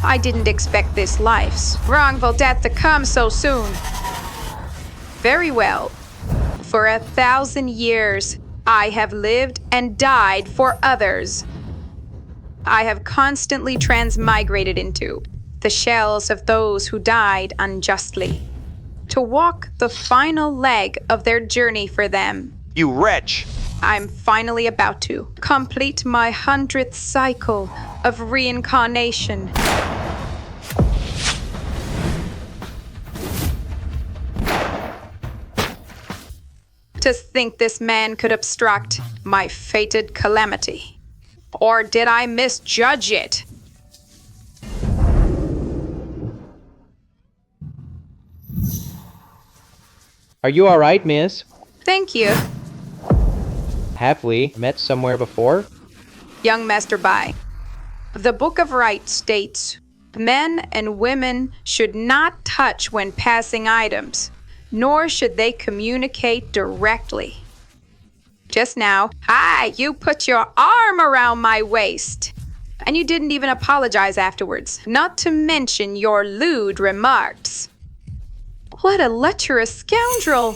I didn't expect this life's wrongful death to come so soon. Very well. For 1,000 years, I have lived and died for others. I have constantly transmigrated into the shells of those who died unjustly, to walk the final leg of their journey for them. You wretch! I'm finally about to complete my 100th cycle of reincarnation. To think this man could obstruct my fated calamity. Or did I misjudge it? Are you all right, miss? Thank you, Have we met somewhere before? young Master Bai. The Book of Rights states, men and women should not touch when passing items, nor should they communicate directly. Just now, you put your arm around my waist. And you didn't even apologize afterwards, not to mention your lewd remarks. What a lecherous scoundrel!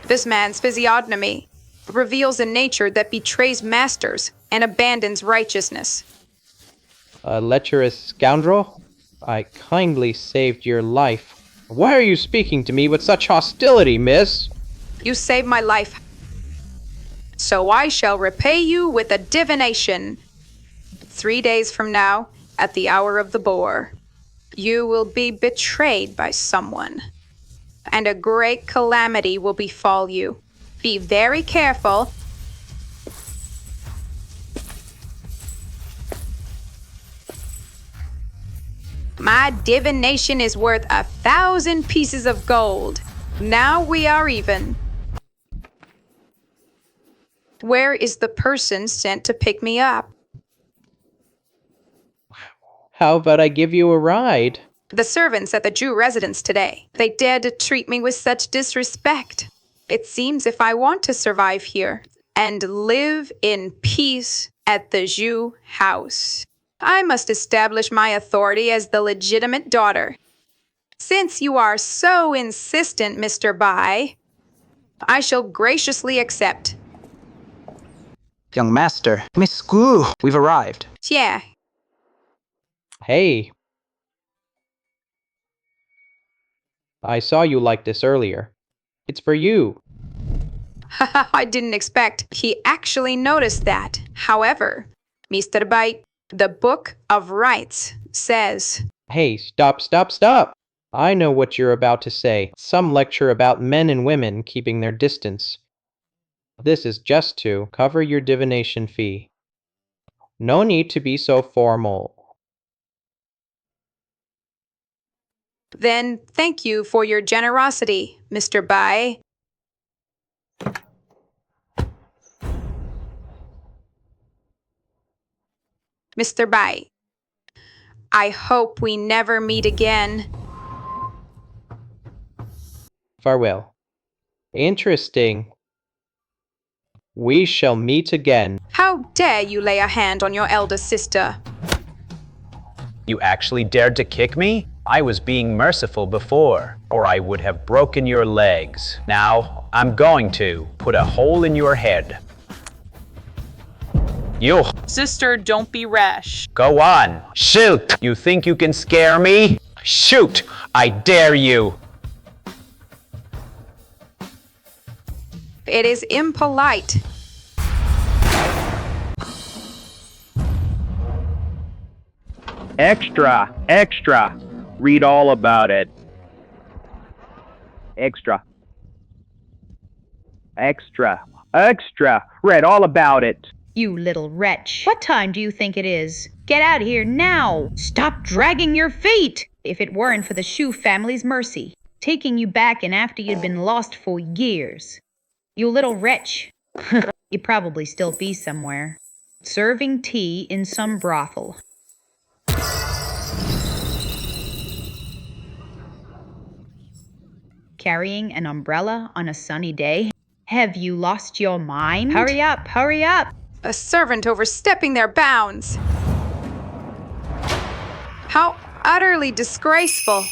This man's physiognomy reveals a nature that betrays masters and abandons righteousness. A lecherous scoundrel? I kindly saved your life. Why are you speaking to me with such hostility, miss? You saved my life, so I shall repay you with a divination. 3 days from now, at the hour of the boar, you will be betrayed by someone, and a great calamity will befall you. Be very careful. My divination is worth 1,000 pieces of gold. Now we are even. Where is the person sent to pick me up? How about I give you a ride? The servants at the Jew residence today. They dared to treat me with such disrespect. It seems if I want to survive here and live in peace at the Jew house, I must establish my authority as the legitimate daughter. Since you are so insistent, Mr. Bai, I shall graciously accept. Young master, Miss Gu, we've arrived. Yeah, Hey. I saw you like this earlier. It's for you. I didn't expect he actually noticed that. However, Mr. Bai, the Book of Rights says, Hey, stop, stop, stop! I know what you're about to say. Some lecture about men and women keeping their distance. This is just to cover your divination fee. No need to be so formal. then thank you for your generosity, Mr. Bai. Mr. Bai, I hope we never meet again. Farewell. Interesting. We shall meet again. How dare you lay a hand on your elder sister? You actually dared to kick me? I was being merciful before, or I would have broken your legs. Now, I'm going to put a hole in your head. You, Sister, don't be rash. go on, shoot! You think you can scare me? Shoot! I dare you! It is impolite. Extra, extra. Read all about it. Extra. Extra. Extra. Read all about it. You little wretch. What time do you think it is? Get out of here now! Stop dragging your feet! If it weren't for the Shu family's mercy, taking you back and after you'd been lost for years. You little wretch. You'd probably still be somewhere, serving tea in some brothel. Carrying an umbrella on a sunny day? Have you lost your mind? Hurry up, hurry up! A servant overstepping their bounds. How utterly disgraceful.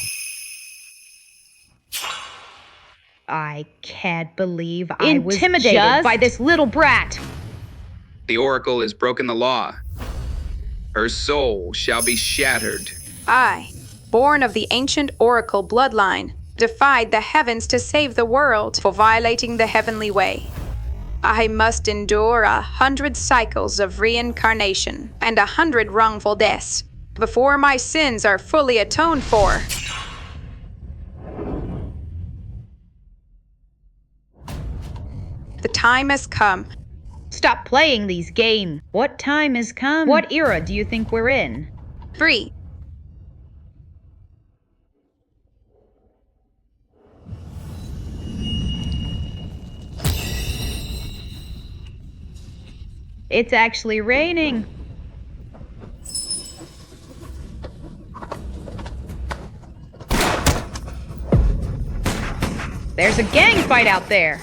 I can't believe I was intimidated by this little brat. The oracle has broken the law. Her soul shall be shattered. I, born of the ancient oracle bloodline, defied the heavens to save the world for violating the heavenly way. I must endure 100 cycles of reincarnation and 100 wrongful deaths before my sins are fully atoned for. The time has come. Stop playing these games. What time has come? What era do you think we're in? 3. It's actually raining. There's a gang fight out there.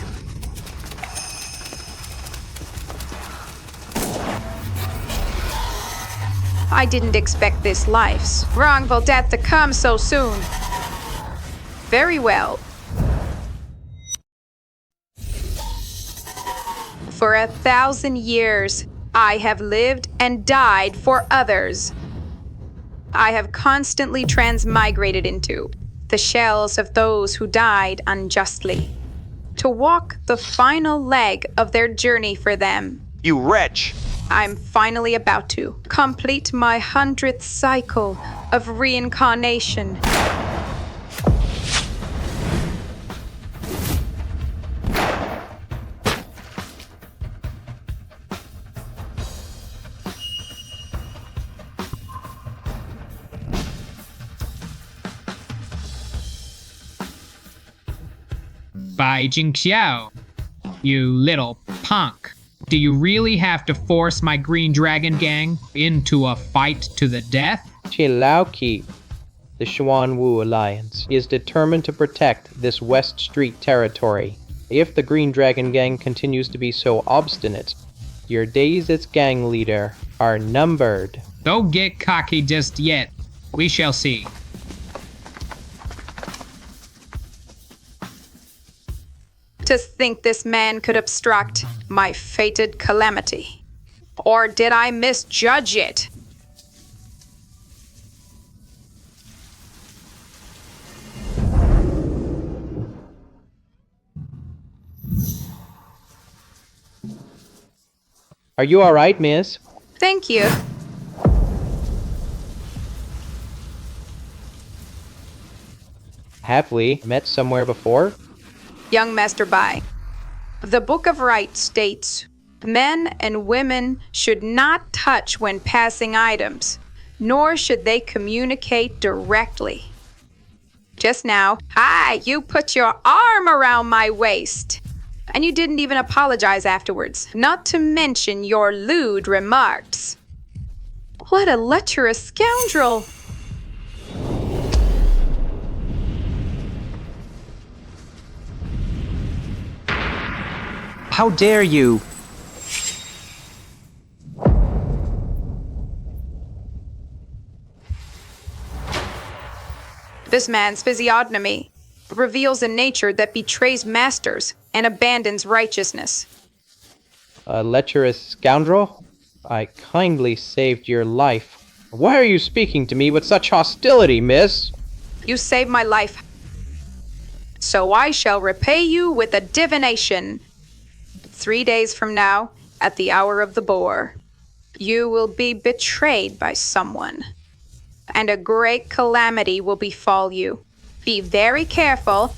I didn't expect this life's wrongful death to come so soon. Very well. For 1,000 years, I have lived and died for others. I have constantly transmigrated into the shells of those who died unjustly, to walk the final leg of their journey for them. You wretch! I'm finally about to complete my 100th cycle of reincarnation. Bai Jingxiao, you little punk. Do you really have to force my Green Dragon Gang into a fight to the death? Qi, the Xuan Wu Alliance, is determined to protect this West Street territory. If the Green Dragon Gang continues to be so obstinate, your days as gang leader are numbered. Don't get cocky just yet. We shall see. To think this man could obstruct my fated calamity. Or did I misjudge it? Are you alright, miss? Thank you. Have we met somewhere before? Young Master Bai, the Book of Rights states, men and women should not touch when passing items, nor should they communicate directly. Just now, you put your arm around my waist, and you didn't even apologize afterwards, not to mention your lewd remarks. What a lecherous scoundrel! How dare you? This man's physiognomy reveals a nature that betrays masters and abandons righteousness. A lecherous scoundrel? I kindly saved your life. Why are you speaking to me with such hostility, miss? You saved my life, so I shall repay you with a divination. 3 days from now, at the hour of the boar, you will be betrayed by someone, and a great calamity will befall you. Be very careful.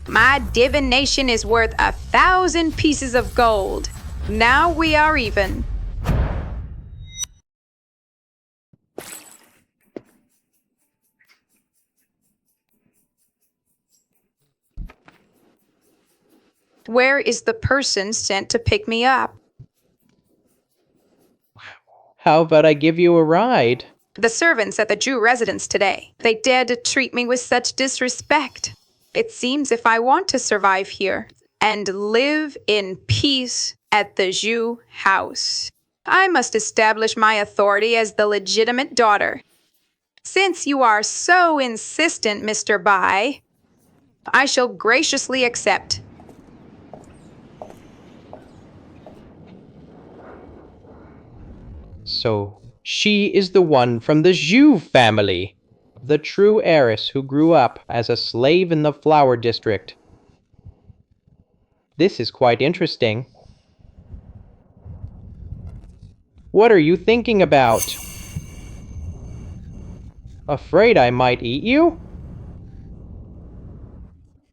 My divination is worth 1,000 pieces of gold. Now we are even. Where is the person sent to pick me up? How about I give you a ride? The servants at the Jew residence today. They dared to treat me with such disrespect. It seems if I want to survive here and live in peace at the Zhu house, I must establish my authority as the legitimate daughter. Since you are so insistent, Mr. Bai, I shall graciously accept. So, she is the one from the Zhu family, the true heiress who grew up as a slave in the flower district. This is quite interesting. What are you thinking about? Afraid I might eat you?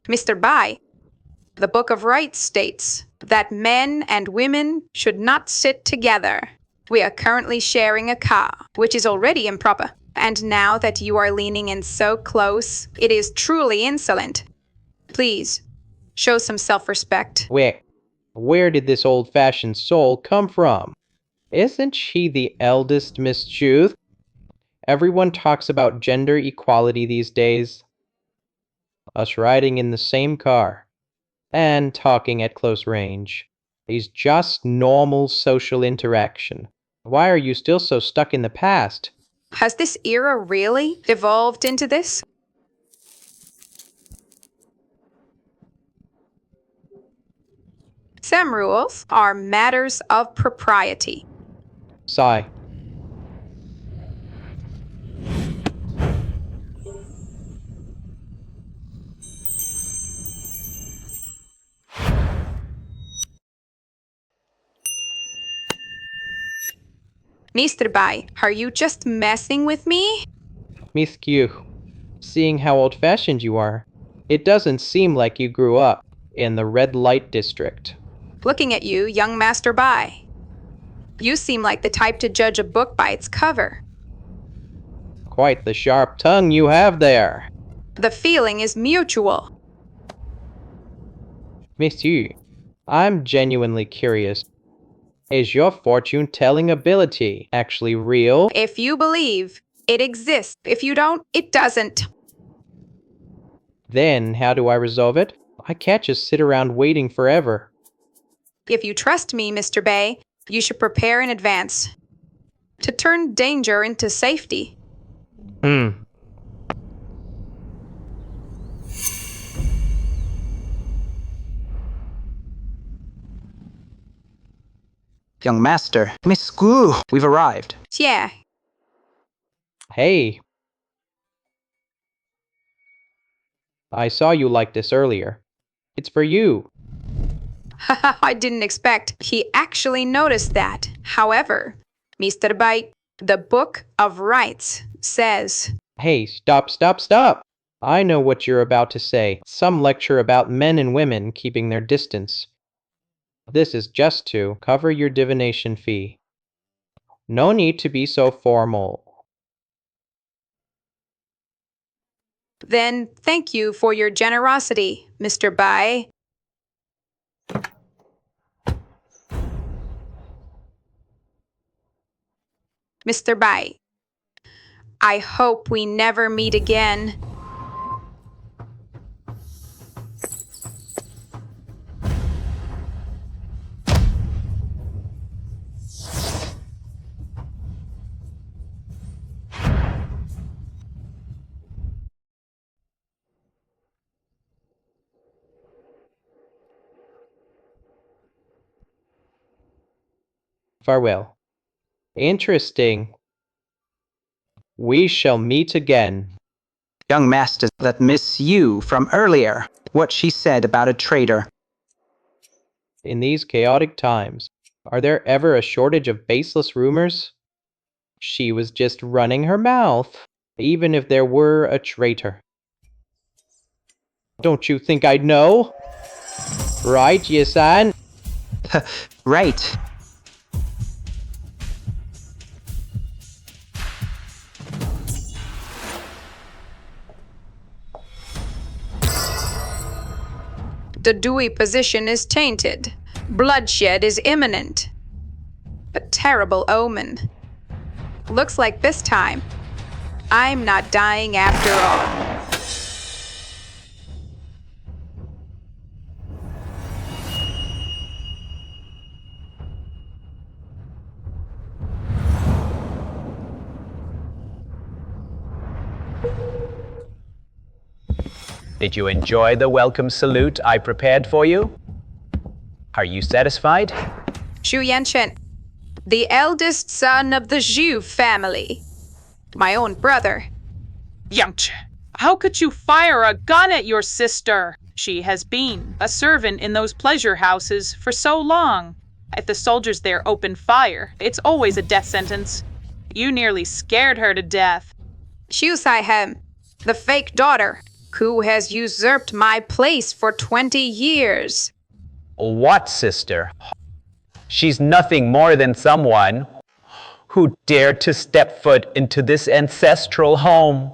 Mr. Bai, the Book of Rights states that men and women should not sit together. We are currently sharing a car, which is already improper. And now that you are leaning in so close, it is truly insolent. Please, show some self-respect. Where did this old-fashioned soul come from? Isn't she the eldest Miss Zhu? Everyone talks about gender equality these days. Us riding in the same car and talking at close range is just normal social interaction. Why are you still so stuck in the past? Has this era really evolved into this? Some rules are matters of propriety. Sigh. Mr. Bai, are you just messing with me? Miss Q, seeing how old-fashioned you are, it doesn't seem like you grew up in the red light district. Looking at you, young Master Bai, you seem like the type to judge a book by its cover. Quite the sharp tongue you have there. The feeling is mutual. Monsieur, I'm genuinely curious. Is your fortune-telling ability actually real? If you believe, it exists. If you don't, it doesn't. Then how do I resolve it? I can't just sit around waiting forever. If you trust me, Mr. Bai, you should prepare in advance to turn danger into safety. Young master, Miss Gu, we've arrived. Yeah. Hey. I saw you like this earlier. It's for you. I didn't expect he actually noticed that. However, Mr. Bai, the Book of Rights says... Hey, stop, stop, stop! I know what you're about to say. Some lecture about men and women keeping their distance. This is just to cover your divination fee. No need to be so formal. Then thank you for your generosity, Mr. Bai. Mr. Bai, I hope we never meet again. Farewell. Interesting. We shall meet again. Young master, that Miss Yu from earlier, what she said about a traitor. In these chaotic times, are there ever a shortage of baseless rumors? She was just running her mouth, even if there were a traitor. Don't you think I'd know? Right, Ye-san? Right. The Dewey position is tainted. Bloodshed is imminent. A terrible omen. Looks like this time, I'm not dying after all. Did you enjoy the welcome salute I prepared for you? Are you satisfied? Zhu Yanchen, the eldest son of the Zhu family. My own brother. Yangche, how could you fire a gun at your sister? She has been a servant in those pleasure houses for so long. If the soldiers there open fire, it's always a death sentence. You nearly scared her to death. Xu Saihem, the fake daughter, who has usurped my place for 20 years. What sister? She's nothing more than someone who dared to step foot into this ancestral home.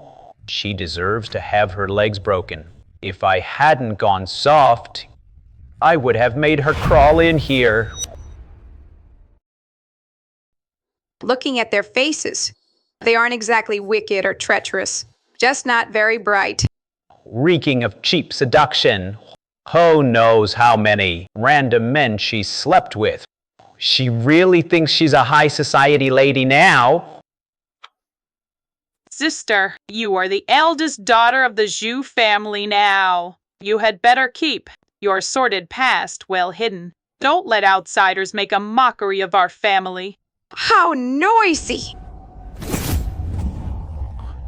She deserves to have her legs broken. If I hadn't gone soft, I would have made her crawl in here. Looking at their faces, they aren't exactly wicked or treacherous, just not very bright. Reeking of cheap seduction. Who knows how many random men she slept with. She really thinks she's a high society lady now. Sister, you are the eldest daughter of the Zhu family now. You had better keep your sordid past well hidden. Don't let outsiders make a mockery of our family. How noisy!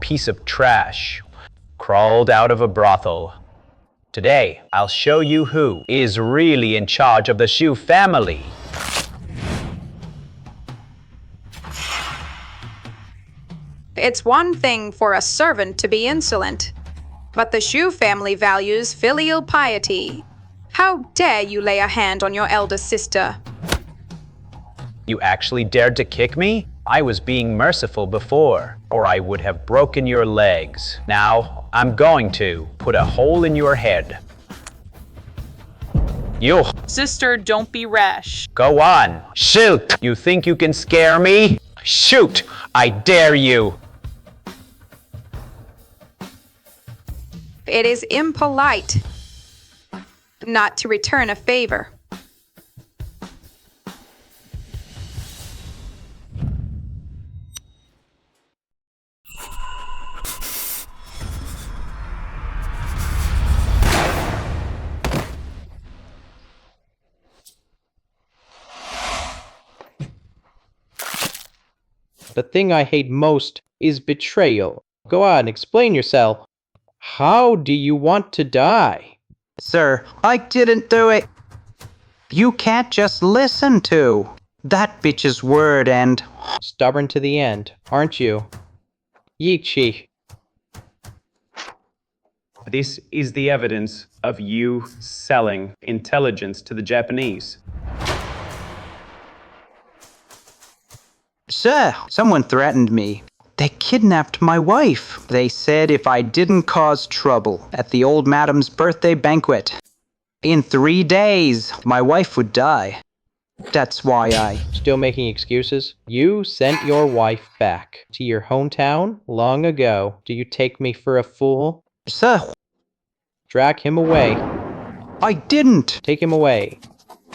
Piece of trash. Crawled out of a brothel. Today, I'll show you who is really in charge of the Zhu family. It's one thing for a servant to be insolent, but the Zhu family values filial piety. How dare you lay a hand on your eldest sister? You actually dared to kick me? I was being merciful before, or I would have broken your legs. Now, I'm going to put a hole in your head. You. Sister, don't be rash. Go on. Shoot! You think you can scare me? Shoot! I dare you! It is impolite not to return a favor. The thing I hate most is betrayal. Go on, explain yourself. How do you want to die? Sir, I didn't do it. You can't just listen to that bitch's word and... Stubborn to the end, aren't you? Yichi. This is the evidence of you selling intelligence to the Japanese. Sir, someone threatened me. They kidnapped my wife. They said if I didn't cause trouble at the old madam's birthday banquet, in 3 days, my wife would die. That's why I... Still making excuses? You sent your wife back to your hometown long ago. Do you take me for a fool? Sir, Drag him away. I didn't. Take him away.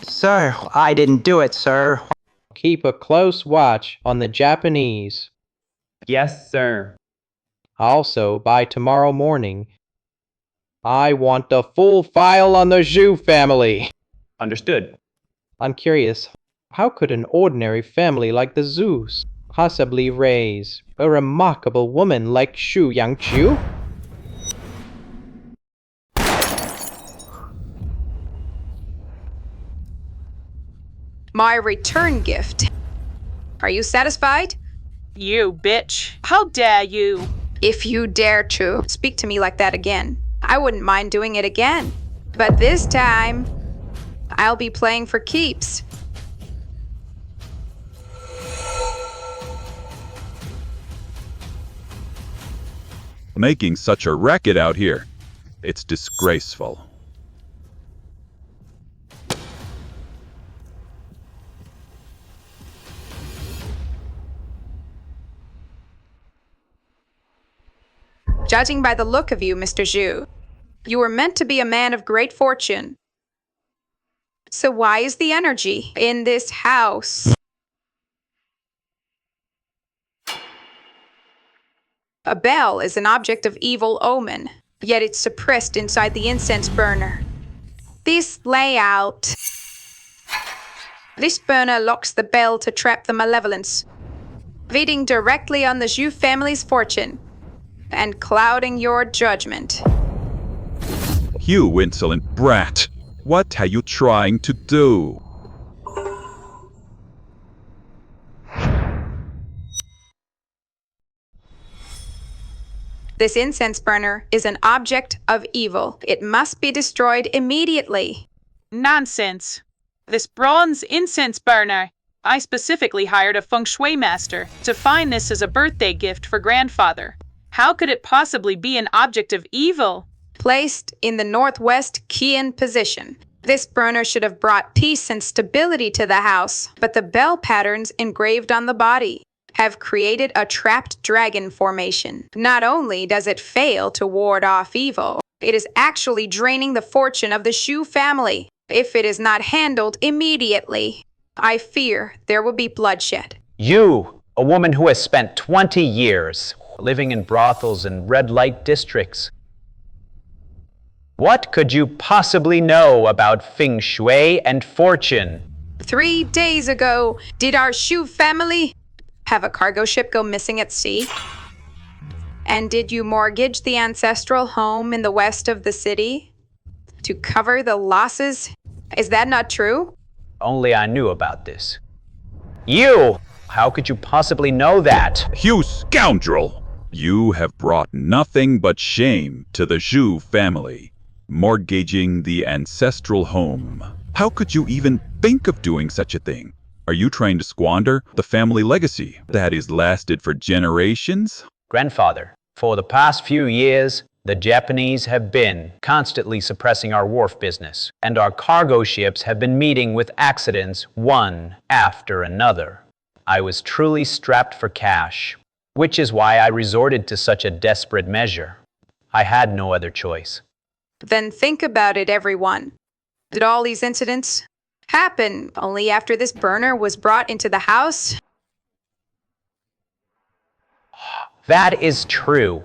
Sir, I didn't do it, sir. Keep a close watch on the Japanese. Yes, sir. Also, by tomorrow morning, I want the full file on the Zhu family. Understood. I'm curious, how could an ordinary family like the Zhus possibly raise a remarkable woman like Xu Yangqiu? My return gift. Are you satisfied? You bitch. How dare you? If you dare to speak to me like that again, I wouldn't mind doing it again. But this time, I'll be playing for keeps. Making such a racket out here. It's disgraceful. Judging by the look of you, Mr. Zhu, you were meant to be a man of great fortune. So why is the energy in this house? A bell is an object of evil omen. yet it's suppressed inside the incense burner. This layout. This burner locks the bell to trap the malevolence, feeding directly on the Zhu family's fortune and clouding your judgment. You insolent brat! What are you trying to do? This incense burner is an object of evil. It must be destroyed immediately. Nonsense. This bronze incense burner. I specifically hired a feng shui master to find this as a birthday gift for grandfather. How could it possibly be an object of evil? Placed in the northwest Qian position. This burner should have brought peace and stability to the house, but the bell patterns engraved on the body have created a trapped dragon formation. Not only does it fail to ward off evil, it is actually draining the fortune of the Shu family. If it is not handled immediately, I fear there will be bloodshed. You, a woman who has spent 20 years living in brothels and red light districts. What could you possibly know about feng shui and fortune? 3 days ago, did our Shu family have a cargo ship go missing at sea? And did you mortgage the ancestral home in the west of the city to cover the losses? Is that not true? Only I knew about this. You! How could you possibly know that? You scoundrel! You have brought nothing but shame to the Zhu family, mortgaging the ancestral home. How could you even think of doing such a thing? Are you trying to squander the family legacy that has lasted for generations? Grandfather, for the past few years, the Japanese have been constantly suppressing our wharf business, and our cargo ships have been meeting with accidents one after another. I was truly strapped for cash, which is why I resorted to such a desperate measure. I had no other choice. Then think about it, everyone. Did all these incidents happen only after this burner was brought into the house? That is true.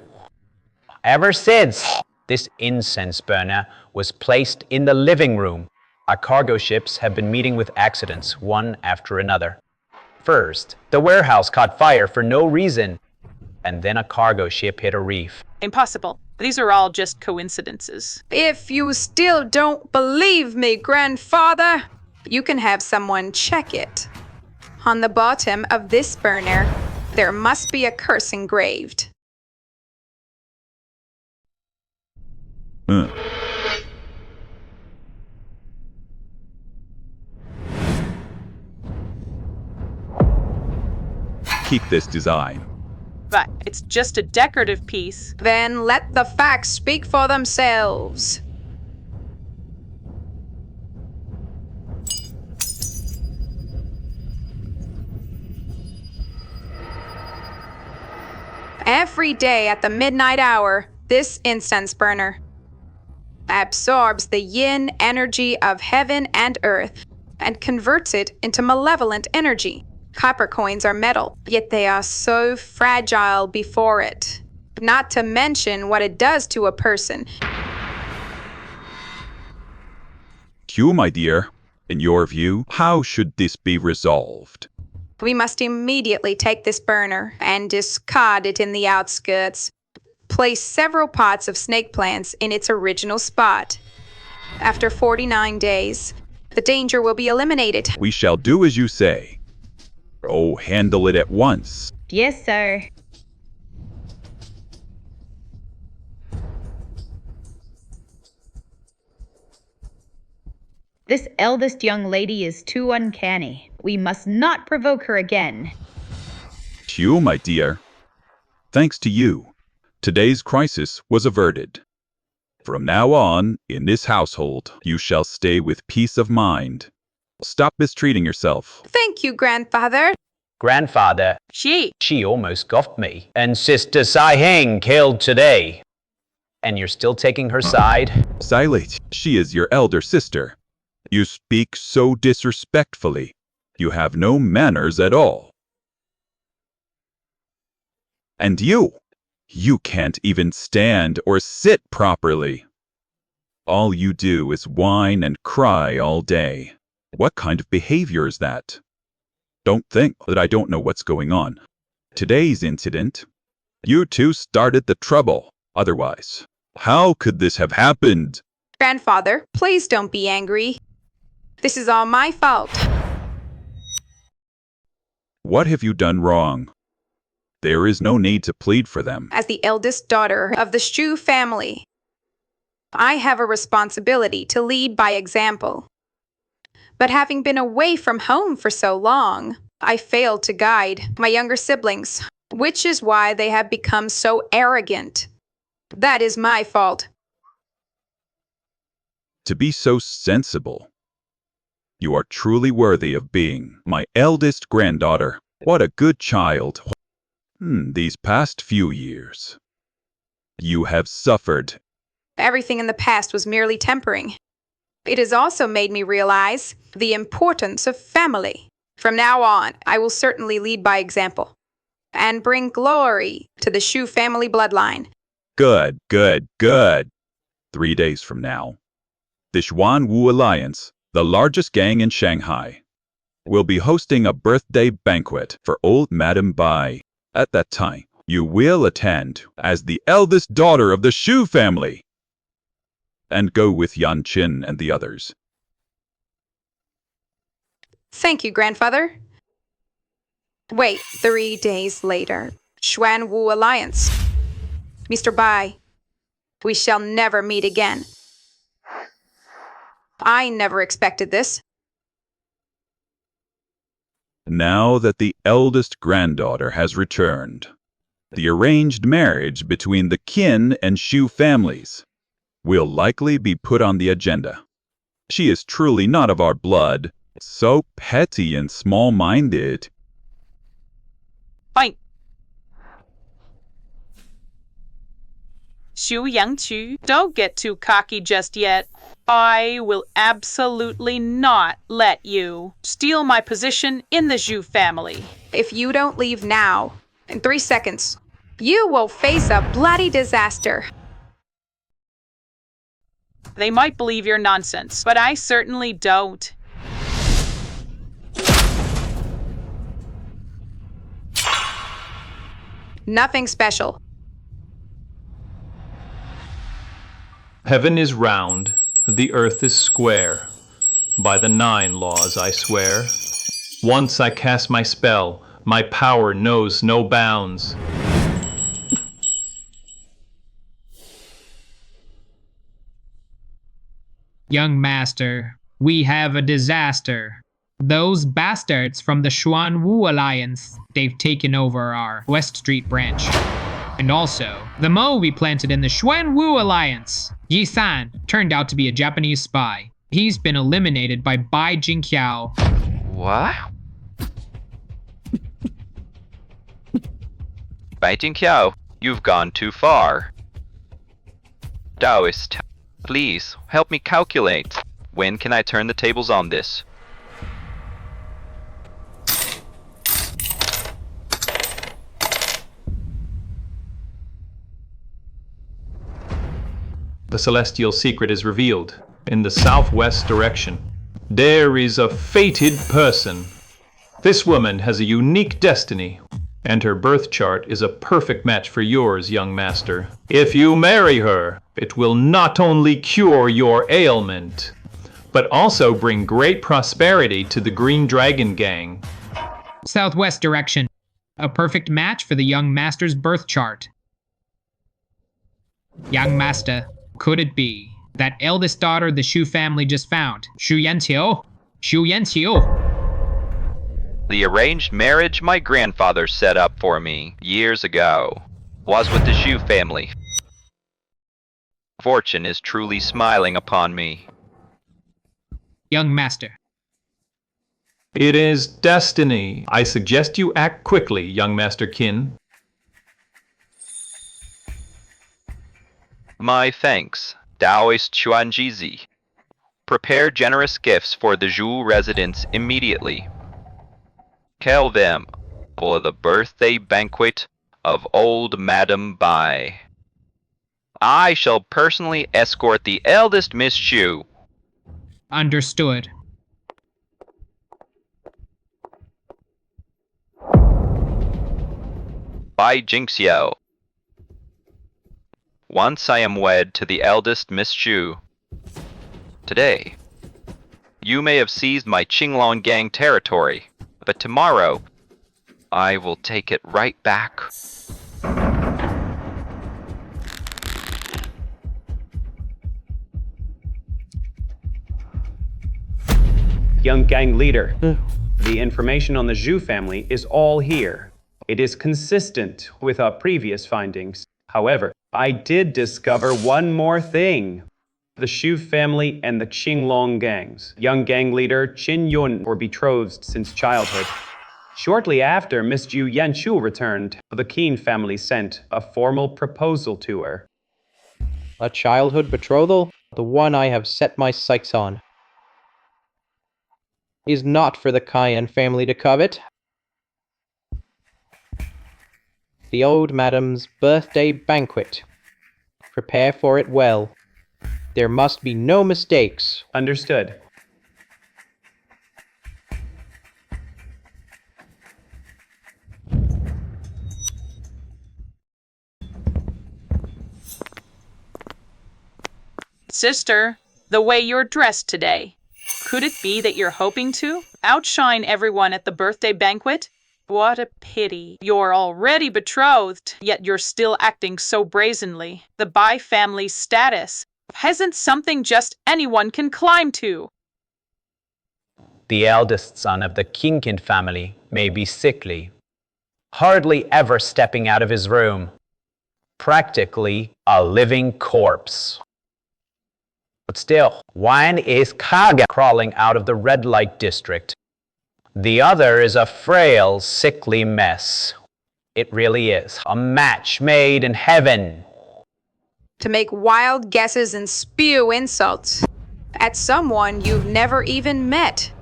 Ever since this incense burner was placed in the living room, our cargo ships have been meeting with accidents one after another. First, the warehouse caught fire for no reason, and then a cargo ship hit a reef. Impossible. These are all just coincidences. If you still don't believe me, grandfather, you can have someone check it. On the bottom of this burner, there must be a curse engraved. Keep this design. But it's just a decorative piece. Then let the facts speak for themselves. Every day at the midnight hour, this incense burner absorbs the yin energy of heaven and earth and converts it into malevolent energy. Copper coins are metal, yet they are so fragile before it. Not to mention what it does to a person. Q, my dear, in your view, how should this be resolved? We must immediately take this burner and discard it in the outskirts. Place several pots of snake plants in its original spot. After 49 days, the danger will be eliminated. We shall do as you say. Oh, handle it at once. Yes, sir. This eldest young lady is too uncanny. We must not provoke her again. Q, my dear, thanks to you, today's crisis was averted. From now on, in this household, you shall stay with peace of mind. Stop mistreating yourself. Thank you, grandfather. Grandfather, She almost got me. And Sister Sai Heng killed today. And you're still taking her side? Silate, she is your elder sister. You speak so disrespectfully. You have no manners at all. And you, You can't even stand or sit properly. All you do is whine and cry all day. What kind of behavior is that? Don't think that I don't know what's going on. Today's incident, you two started the trouble. Otherwise, how could this have happened? Grandfather, please don't be angry. This is all my fault. What have you done wrong? There is no need to plead for them. As the eldest daughter of the Shu family, I have a responsibility to lead by example. But having been away from home for so long, I failed to guide my younger siblings, which is why they have become so arrogant. That is my fault. To be so sensible. You are truly worthy of being my eldest granddaughter. What a good child. These past few years, you have suffered. Everything in the past was merely tempering. It has also made me realize the importance of family. From now on, I will certainly lead by example and bring glory to the Shu family bloodline. Good, good, good. 3 days from now, the Xuanwu Alliance, the largest gang in Shanghai, will be hosting a birthday banquet for old Madam Bai. At that time, you will attend as the eldest daughter of the Shu family and go with Yan Qin and the others. Thank you, grandfather. Wait, 3 days later, Xuanwu Alliance. Mr. Bai, we shall never meet again. I never expected this. Now that the eldest granddaughter has returned, the arranged marriage between the Qin and Shu families will likely be put on the agenda. She is truly not of our blood, so petty and small-minded. Fine. Xu Yangqu, don't get too cocky just yet. I will absolutely not let you steal my position in the Zhu family. If you don't leave now, in 3 seconds, you will face a bloody disaster. They might believe your nonsense, but I certainly don't. Nothing special. Heaven is round, the earth is square. By the 9 laws I swear. Once I cast my spell, my power knows no bounds. Young master, we have a disaster. Those bastards from the Xuanwu Alliance, they've taken over our West Street branch. And also, the Mo we planted in the Xuanwu Alliance, Yi San, turned out to be a Japanese spy. He's been eliminated by Bai Jingqiao. What? Bai Jingqiao, you've gone too far. Taoist, please help me calculate. When can I turn the tables on this? The celestial secret is revealed. In the southwest direction, there is a fated person. This woman has a unique destiny, and her birth chart is a perfect match for yours, young master. If you marry her, it will not only cure your ailment, but also bring great prosperity to the Green Dragon Gang. Southwest direction. A perfect match for the young master's birth chart. Young master, could it be that eldest daughter the Shu family just found, Xu Yanqiu? Xu Yanqiu. The arranged marriage my grandfather set up for me years ago was with the Xu family. Fortune is truly smiling upon me. Young master. It is destiny. I suggest you act quickly, young Master Qin. My thanks, Taoist Xuanjizi. Prepare generous gifts for the Zhu residents immediately. Tell them, for the birthday banquet of old Madam Bai. I shall personally escort the eldest Miss Shu. Understood. By Jinxiao. Once I am wed to the eldest Miss Shu. Today, you may have seized my Qinglong gang territory, but tomorrow, I will take it right back. Young gang leader, the information on the Zhu family is all here. It is consistent with our previous findings. However, I did discover one more thing. The Shu family and the Qinglong gangs. Young gang leader Qin Yun were betrothed since childhood. Shortly after Miss Ju Yanchu returned, the Qin family sent a formal proposal to her. A childhood betrothal? The one I have set my sights on. Is not for the Cayenne family to covet. The old madam's birthday banquet. Prepare for it well. There must be no mistakes. Understood. Sister, the way you're dressed today. Could it be that you're hoping to outshine everyone at the birthday banquet? What a pity. You're already betrothed, yet you're still acting so brazenly. The Bai family's status isn't something just anyone can climb to. The eldest son of the Kinkin family may be sickly, hardly ever stepping out of his room, practically a living corpse. But still, one is Kaga crawling out of the red light district. The other is a frail, sickly mess. It really is a match made in heaven. To make wild guesses and spew insults at someone you've never even met.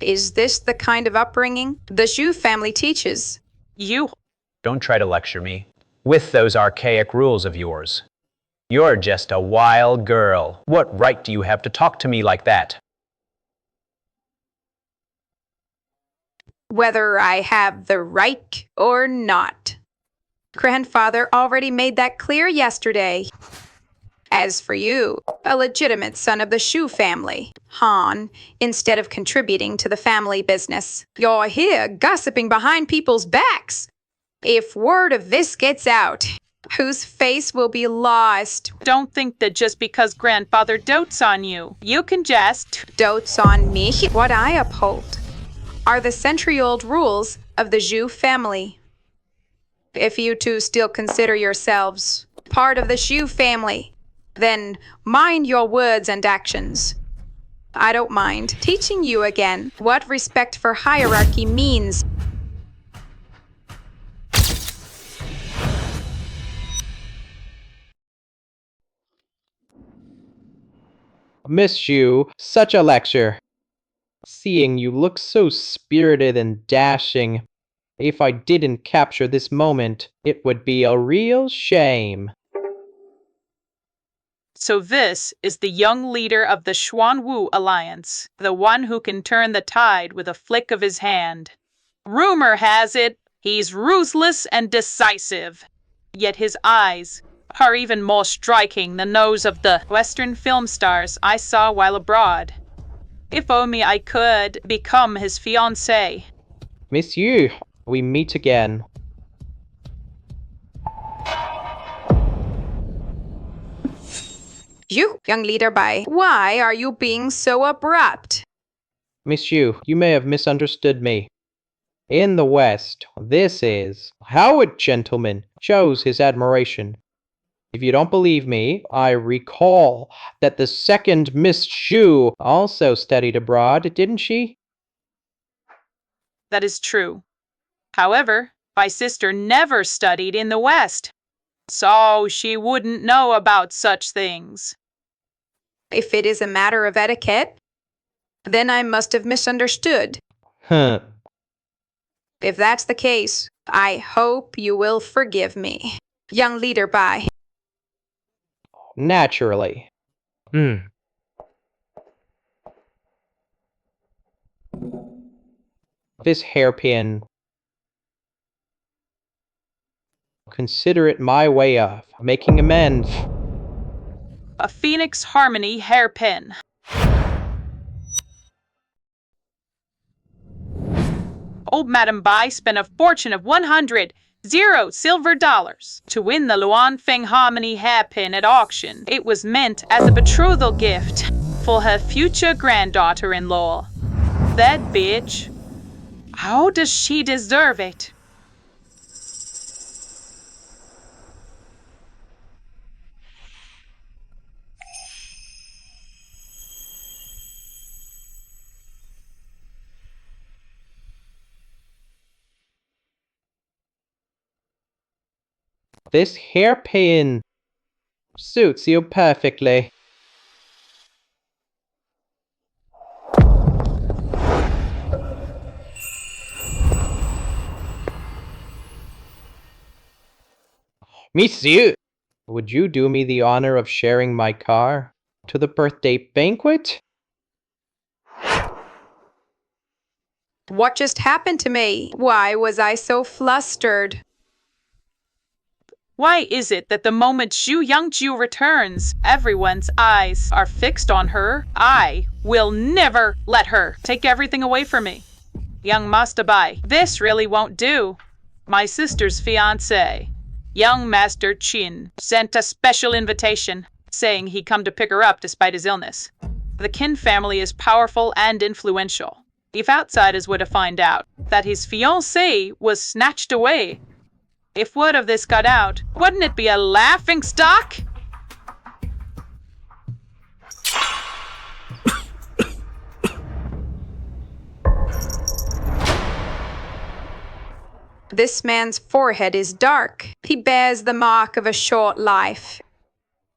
Is this the kind of upbringing the Zhu family teaches? You Don't try to lecture me with those archaic rules of yours. You're just a wild girl. What right do you have to talk to me like that? Whether I have the right or not. Grandfather already made that clear yesterday. As for you, a legitimate son of the Shu family, Han, instead of contributing to the family business, you're here gossiping behind people's backs. If word of this gets out, whose face will be lost? don't think that just because grandfather dotes on you, you can just Dotes on me. What I uphold are the century-old rules of the Zhu family. If you two still consider yourselves part of the Shu family, then mind your words and actions. I don't mind teaching you again what respect for hierarchy means. Miss Shu, such a lecture. Seeing you look so spirited and dashing. If I didn't capture this moment, it would be a real shame. So this is the young leader of the Xuanwu Alliance, the one who can turn the tide with a flick of his hand. Rumor has it he's ruthless and decisive, yet his eyes are even more striking than those of the Western film stars I saw while abroad. If only I could become his fiancée. Miss Yu, we meet again. You, young leader Bai, why are you being so abrupt? Miss Yu, you may have misunderstood me. In the West, this is how a gentleman shows his admiration. If you don't believe me, I recall that the second Miss Shu also studied abroad, didn't she? That is true. However, my sister never studied in the West, so she wouldn't know about such things. If it is a matter of etiquette, then I must have misunderstood. Huh. If that's the case, I hope you will forgive me. Young leader, bye. Naturally. This hairpin. Consider it my way of making amends. A Phoenix Harmony hairpin. Old Madam Bai spent a fortune of 100 silver dollars to win the Luan Feng Harmony hairpin at auction. It was meant as a betrothal gift for her future granddaughter-in-law. That bitch. How does she deserve it? This hairpin suits you perfectly. Monsieur, would you do me the honor of sharing my car to the birthday banquet? What just happened to me? Why was I so flustered? Why is it that the moment Zhu Yangju returns, everyone's eyes are fixed on her? I will never let her take everything away from me. Young Master Bai, this really won't do. My sister's fiancé, young Master Qin, sent a special invitation, saying he'd come to pick her up despite his illness. The Qin family is powerful and influential. If outsiders were to find out that his fiancée was snatched away, if word of this got out, wouldn't it be a laughing stock? This man's forehead is dark. He bears the mark of a short life.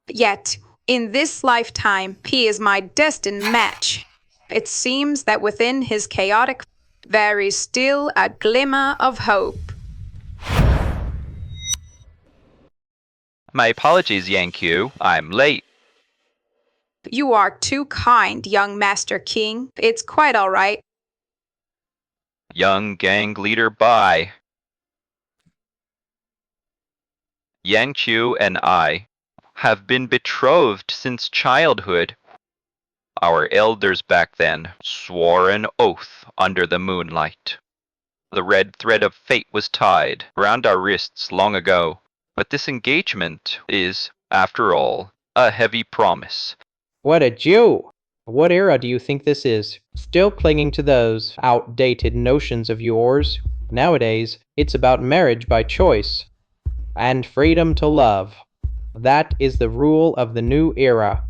Yet, in this lifetime, he is my destined match. It seems that within his chaotic there is still a glimmer of hope. My apologies, Yang-Q. I'm late. You are too kind, young Master King. It's quite all right. Young gang leader Bai. Yang Qiu and I have been betrothed since childhood. Our elders back then swore an oath under the moonlight. The red thread of fate was tied round our wrists long ago, but this engagement is, after all, a heavy promise. What a Jew! What era do you think this is? Still clinging to those outdated notions of yours? Nowadays, it's about marriage by choice and freedom to love. That is the rule of the new era.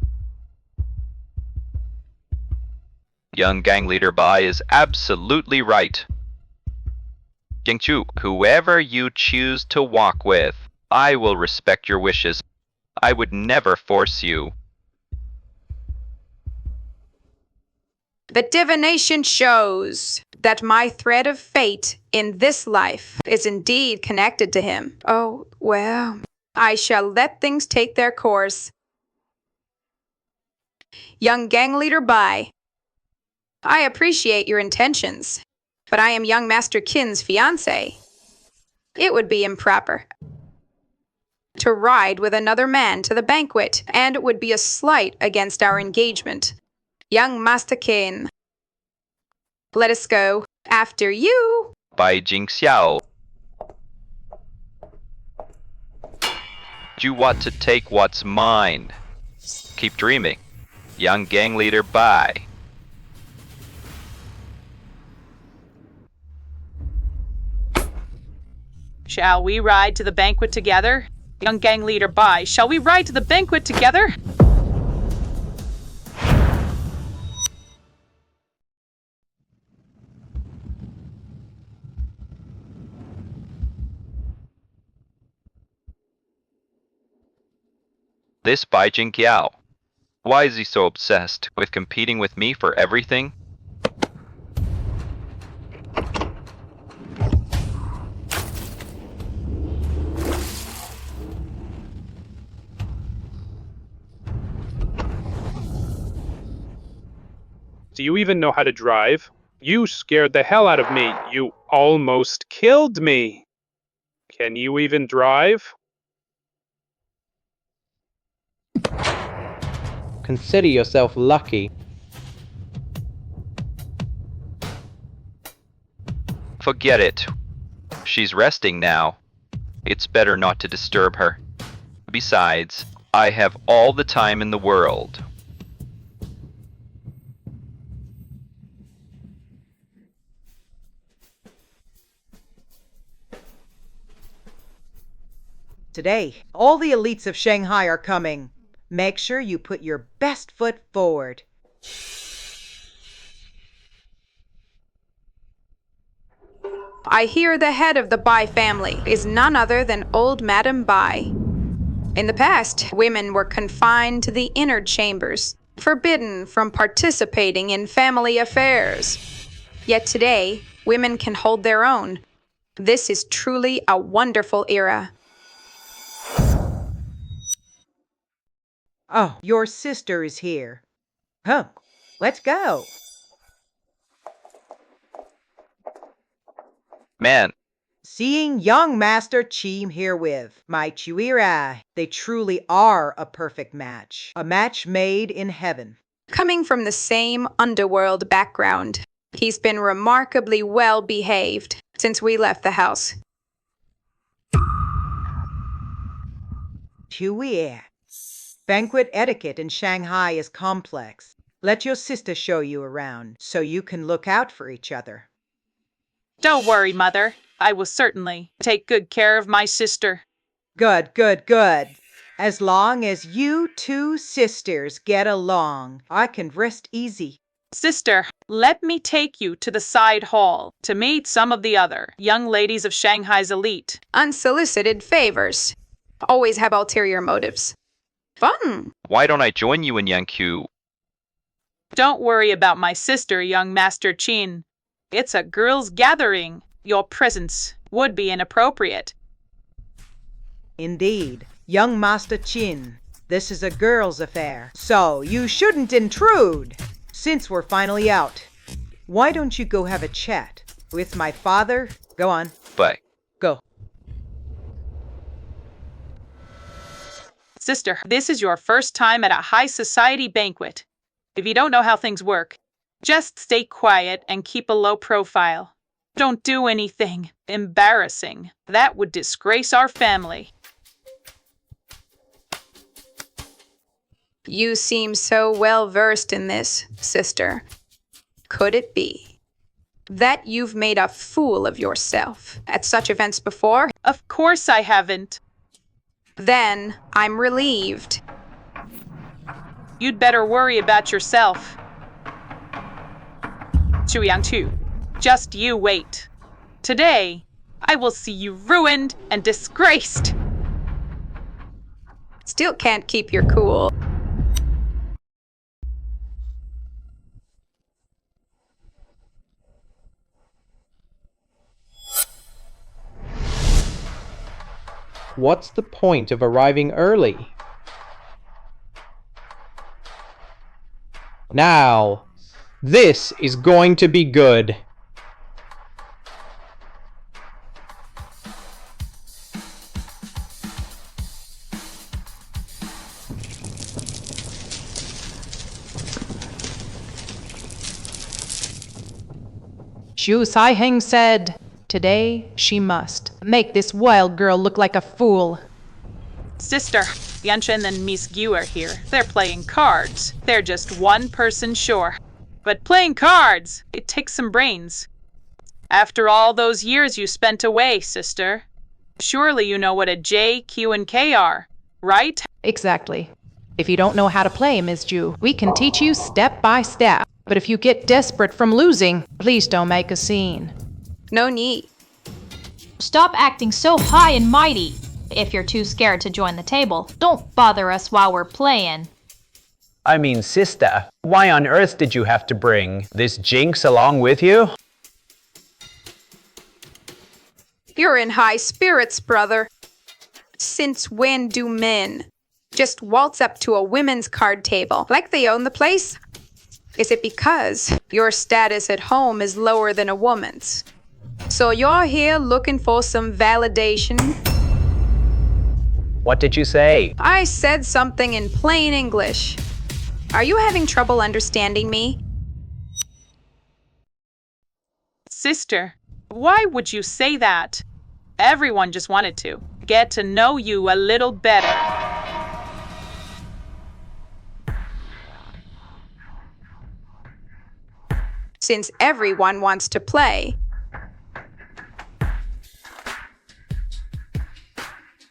Young gang leader Bai is absolutely right. Jingchu, whoever you choose to walk with, I will respect your wishes. I would never force you. The divination shows that my thread of fate in this life is indeed connected to him. Oh, well, I shall let things take their course. Young gang leader Bai, I appreciate your intentions, but I am young Master Qin's fiancé. It would be improper to ride with another man to the banquet, and it would be a slight against our engagement. Young Master Qin, let us go. After you. Bai Jingxiao. You want to take what's mine. Keep dreaming. Young gang leader Bai. Shall we ride to the banquet together? Young gang leader Bai, shall we ride to the banquet together? This Bai Jingqiao. Why is he so obsessed with competing with me for everything? Do you even know how to drive? You scared the hell out of me. You almost killed me. Can you even drive? Consider yourself lucky. Forget it. She's resting now. It's better not to disturb her. Besides, I have all the time in the world. Today, all the elites of Shanghai are coming. Make sure you put your best foot forward. I hear the head of the Bai family is none other than old Madame Bai. In the past, women were confined to the inner chambers, forbidden from participating in family affairs. Yet today, women can hold their own. This is truly a wonderful era. Oh, your sister is here. Huh, let's go. Man, Seeing young Master Chim herewith, my Chuira, they truly are a perfect match. A match made in heaven. Coming from the same underworld background, he's been remarkably well behaved since we left the house. Chuira. Banquet etiquette in Shanghai is complex. Let your sister show you around so you can look out for each other. Don't worry, Mother. I will certainly take good care of my sister. Good, good, good. As long as you two sisters get along, I can rest easy. Sister, let me take you to the side hall to meet some of the other young ladies of Shanghai's elite. Unsolicited favors always have ulterior motives. Fun. why don't I join you in Yanqiu? Don't worry about my sister, young Master Qin. It's a girls' gathering. Your presence would be inappropriate. Indeed, young Master Qin, this is a girl's affair, so you shouldn't intrude. Since we're finally out, why don't you go have a chat with my father? Go on. But Go. Sister, this is your first time at a high society banquet. If you don't know how things work, just stay quiet and keep a low profile. Don't do anything embarrassing. That would disgrace our family. You seem so well versed in this, sister. Could it be that you've made a fool of yourself at such events before? Of course I haven't. Then I'm relieved. You'd better worry about yourself. Chuyang Tu, just you wait. Today, I will see you ruined and disgraced. Still can't keep your cool. What's the point of arriving early? Now, this is going to be good. Xu Saiheng said, "Today she must make this wild girl look like a fool." Sister, Yanchen and Miss Gu are here. They're playing cards. They're just one person sure. But playing cards, it takes some brains. After all those years you spent away, sister, surely you know what a J, Q, and K are, right? Exactly. If you don't know how to play, Miss Ju, we can teach you step by step. But if you get desperate from losing, please don't make a scene. No need. Stop acting so high and mighty. If you're too scared to join the table, don't bother us while we're playing. I mean, sister, why on earth did you have to bring this jinx along with you? You're in high spirits, brother. Since when do men just waltz up to a women's card table like they own the place? Is it because your status at home is lower than a woman's? So you're here looking for some validation? What did you say? I said something in plain English. Are you having trouble understanding me? Sister, why would you say that? Everyone just wanted to get to know you a little better. Since everyone wants to play,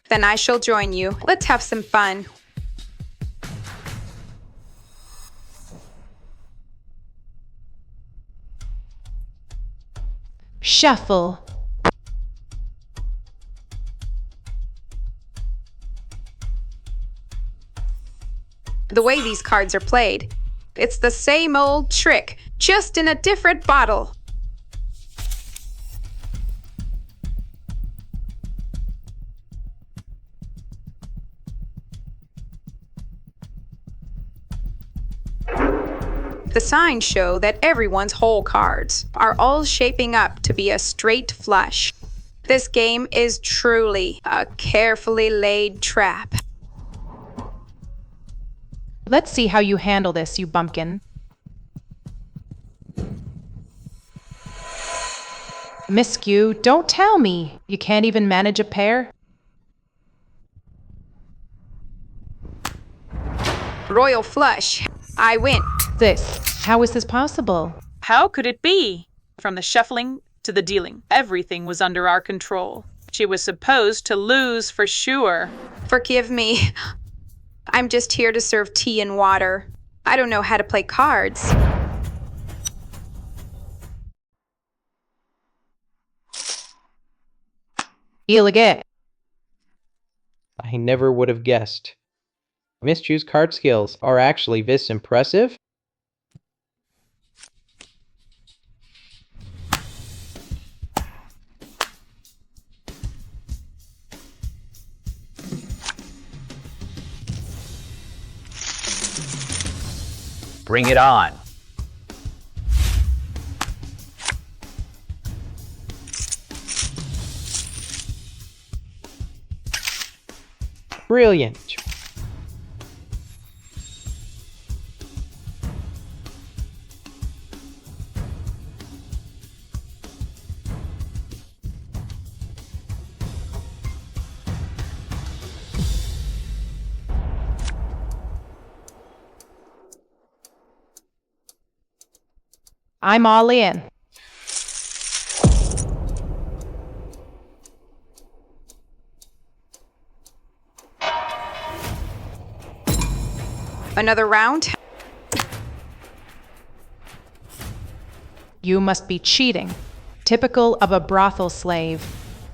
then I shall join you. Let's have some fun. Shuffle. The way these cards are played, it's the same old trick, just in a different bottle. The signs show that everyone's hole cards are all shaping up to be a straight flush. This game is truly a carefully laid trap. Let's see how you handle this, you bumpkin. Miscue, don't tell me. You can't even manage a pair? Royal flush. I win. How is this possible? How could it be? From the shuffling to the dealing, everything was under our control. She was supposed to lose for sure. Forgive me. I'm just here to serve tea and water. I don't know how to play cards. Deal again. I never would have guessed. Miss Chu's card skills are actually this impressive? Bring it on. Brilliant. I'm all in. Another round? You must be cheating. Typical of a brothel slave,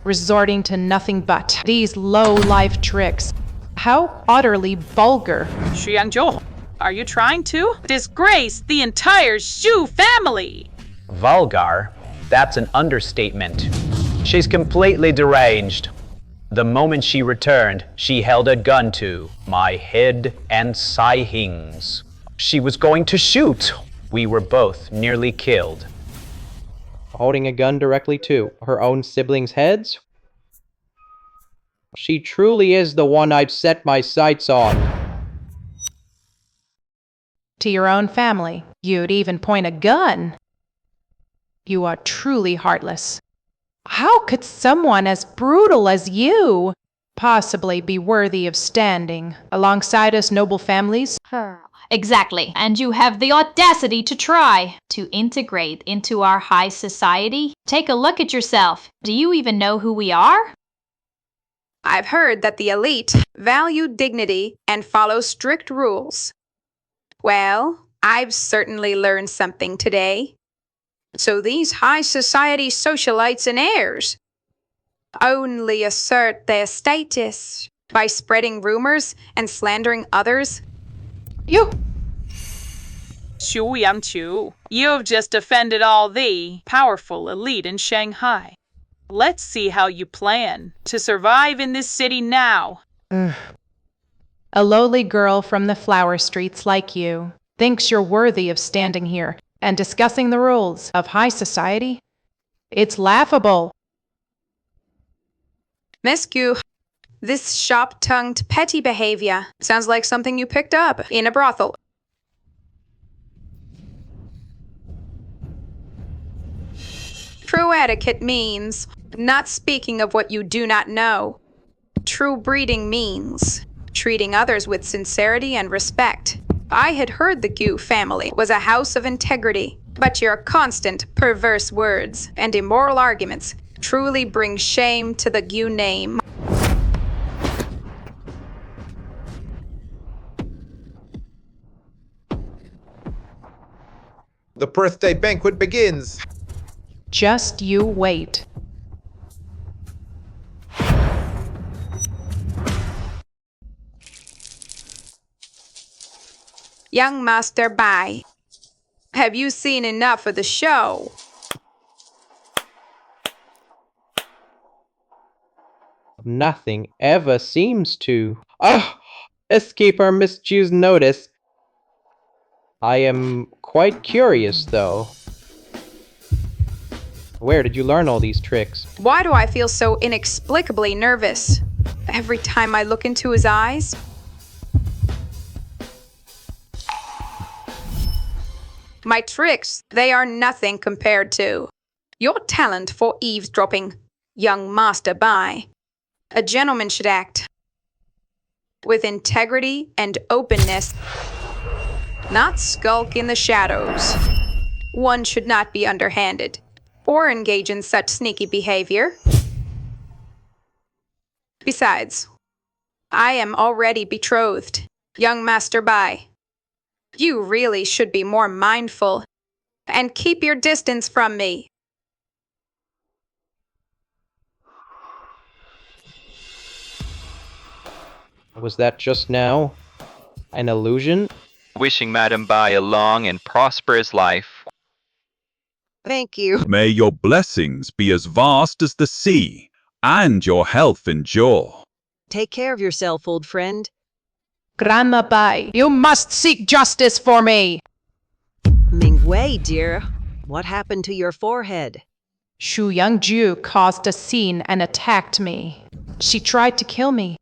resorting to nothing but these low-life tricks. How utterly vulgar. Xiangzhou, are you trying to disgrace the entire Xu family? Vulgar? That's an understatement. She's completely deranged. The moment she returned, she held a gun to my head and Sai Hing's. She was going to shoot. We were both nearly killed. Holding a gun directly to her own siblings' heads? She truly is the one I'd set my sights on. To your own family, you'd even point a gun. You are truly heartless. How could someone as brutal as you possibly be worthy of standing alongside us noble families? Exactly. And you have the audacity to try to integrate into our high society? Take a look at yourself. Do you even know who we are? I've heard that the elite value dignity and follow strict rules. Well, I've certainly learned something today. So these high society socialites and heirs only assert their status by spreading rumors and slandering others. You! Xu Yangqiu, you've just offended all the powerful elite in Shanghai. Let's see how you plan to survive in this city now. A lowly girl from the flower streets like you, thinks you're worthy of standing here and discussing the rules of high society? It's laughable. Miss Gu, this sharp-tongued, petty behavior sounds like something you picked up in a brothel. True etiquette means not speaking of what you do not know. True breeding means treating others with sincerity and respect. I had heard the Gu family was a house of integrity, but your constant perverse words and immoral arguments truly bring shame to the Gu name. The birthday banquet begins. Just you wait. Young Master Bai, have you seen enough of the show? Nothing ever seems to. Escape our Miss Ju's notice. I am quite curious, though. Where did you learn all these tricks? Why do I feel so inexplicably nervous every time I look into his eyes? My tricks, they are nothing compared to your talent for eavesdropping, young Master Bai. A gentleman should act with integrity and openness, not skulk in the shadows. One should not be underhanded or engage in such sneaky behavior. Besides, I am already betrothed, young Master Bai. You really should be more mindful and keep your distance from me. Was that just now an illusion? Wishing Madam Bai a long and prosperous life. Thank you. May your blessings be as vast as the sea, and your health endure. Take care of yourself, old friend. Grandma Bai, you must seek justice for me. Mingwei, dear, what happened to your forehead? Shu Yangju caused a scene and attacked me. She tried to kill me.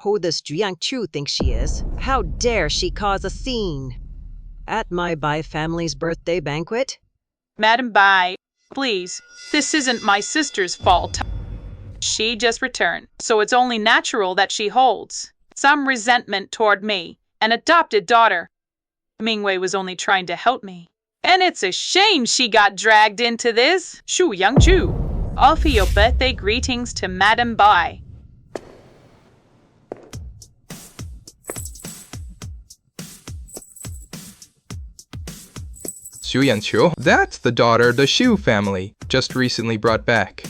Who does Zhu Chu think she is? How dare she cause a scene? At my Bai family's birthday banquet? Madam Bai, please, this isn't my sister's fault. She just returned, so it's only natural that she holds some resentment toward me, an adopted daughter. Mingwei was only trying to help me. And it's a shame she got dragged into this. Shu Yangju, offer your birthday greetings to Madam Bai. Xu Yanqiu, that's the daughter of the Xu family, just recently brought back.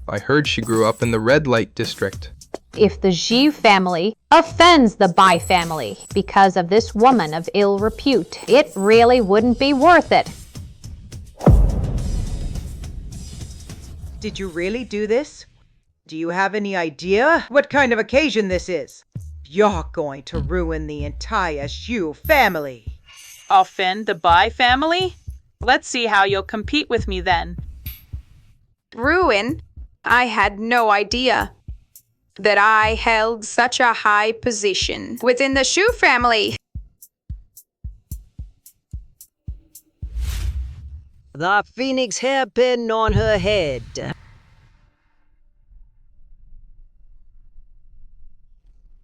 I heard she grew up in the red light district. If the Zhi family offends the Bai family because of this woman of ill repute, it really wouldn't be worth it. Did you really do this? Do you have any idea what kind of occasion this is? You're going to ruin the entire Xu family. Offend the Bai family? Let's see how you'll compete with me then. Ruin? I had no idea that I held such a high position within the Shu family. The phoenix hairpin on her head.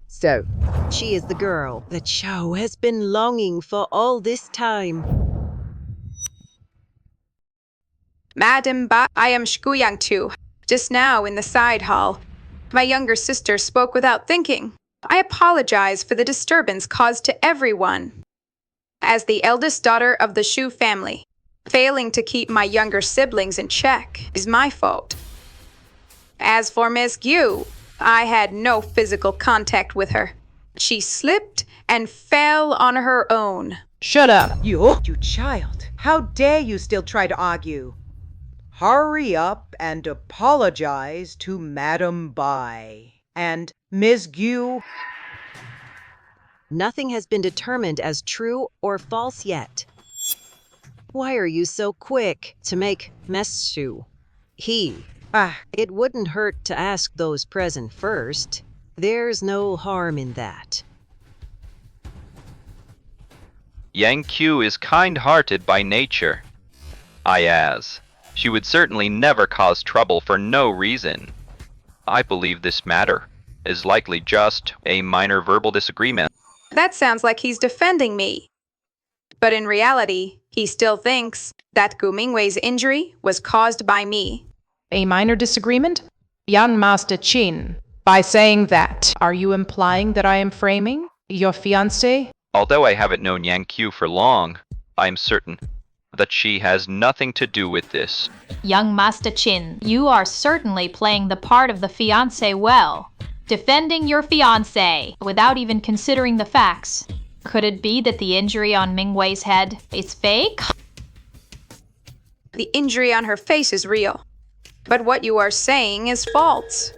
So, she is the girl that Zhou has been longing for all this time. Madam Bai, I am Shu Yangtu. Just now in the side hall, my younger sister spoke without thinking. I apologize for the disturbance caused to everyone. As the eldest daughter of the Shu family, failing to keep my younger siblings in check is my fault. As for Miss Gu, I had no physical contact with her. She slipped and fell on her own. Shut up. You child. How dare you still try to argue? Hurry up and apologize to Madam Bai. And Ms. Gu, Nothing has been determined as true or false yet. Why are you so quick to make Meshu? It wouldn't hurt to ask those present first. There's no harm in that. Yang Q is kind-hearted by nature. She would certainly never cause trouble for no reason. I believe this matter is likely just a minor verbal disagreement. That sounds like he's defending me. But in reality, he still thinks that Gu Mingwei's injury was caused by me. A minor disagreement? Young Master Qin, by saying that, are you implying that I am framing your fiancé? Although I haven't known Yang Q for long, I am certain that she has nothing to do with this. Young Master Qin, you are certainly playing the part of the fiancé well. Defending your fiancé without even considering the facts. Could it be that the injury on Mingwei's head is fake? The injury on her face is real. But what you are saying is false.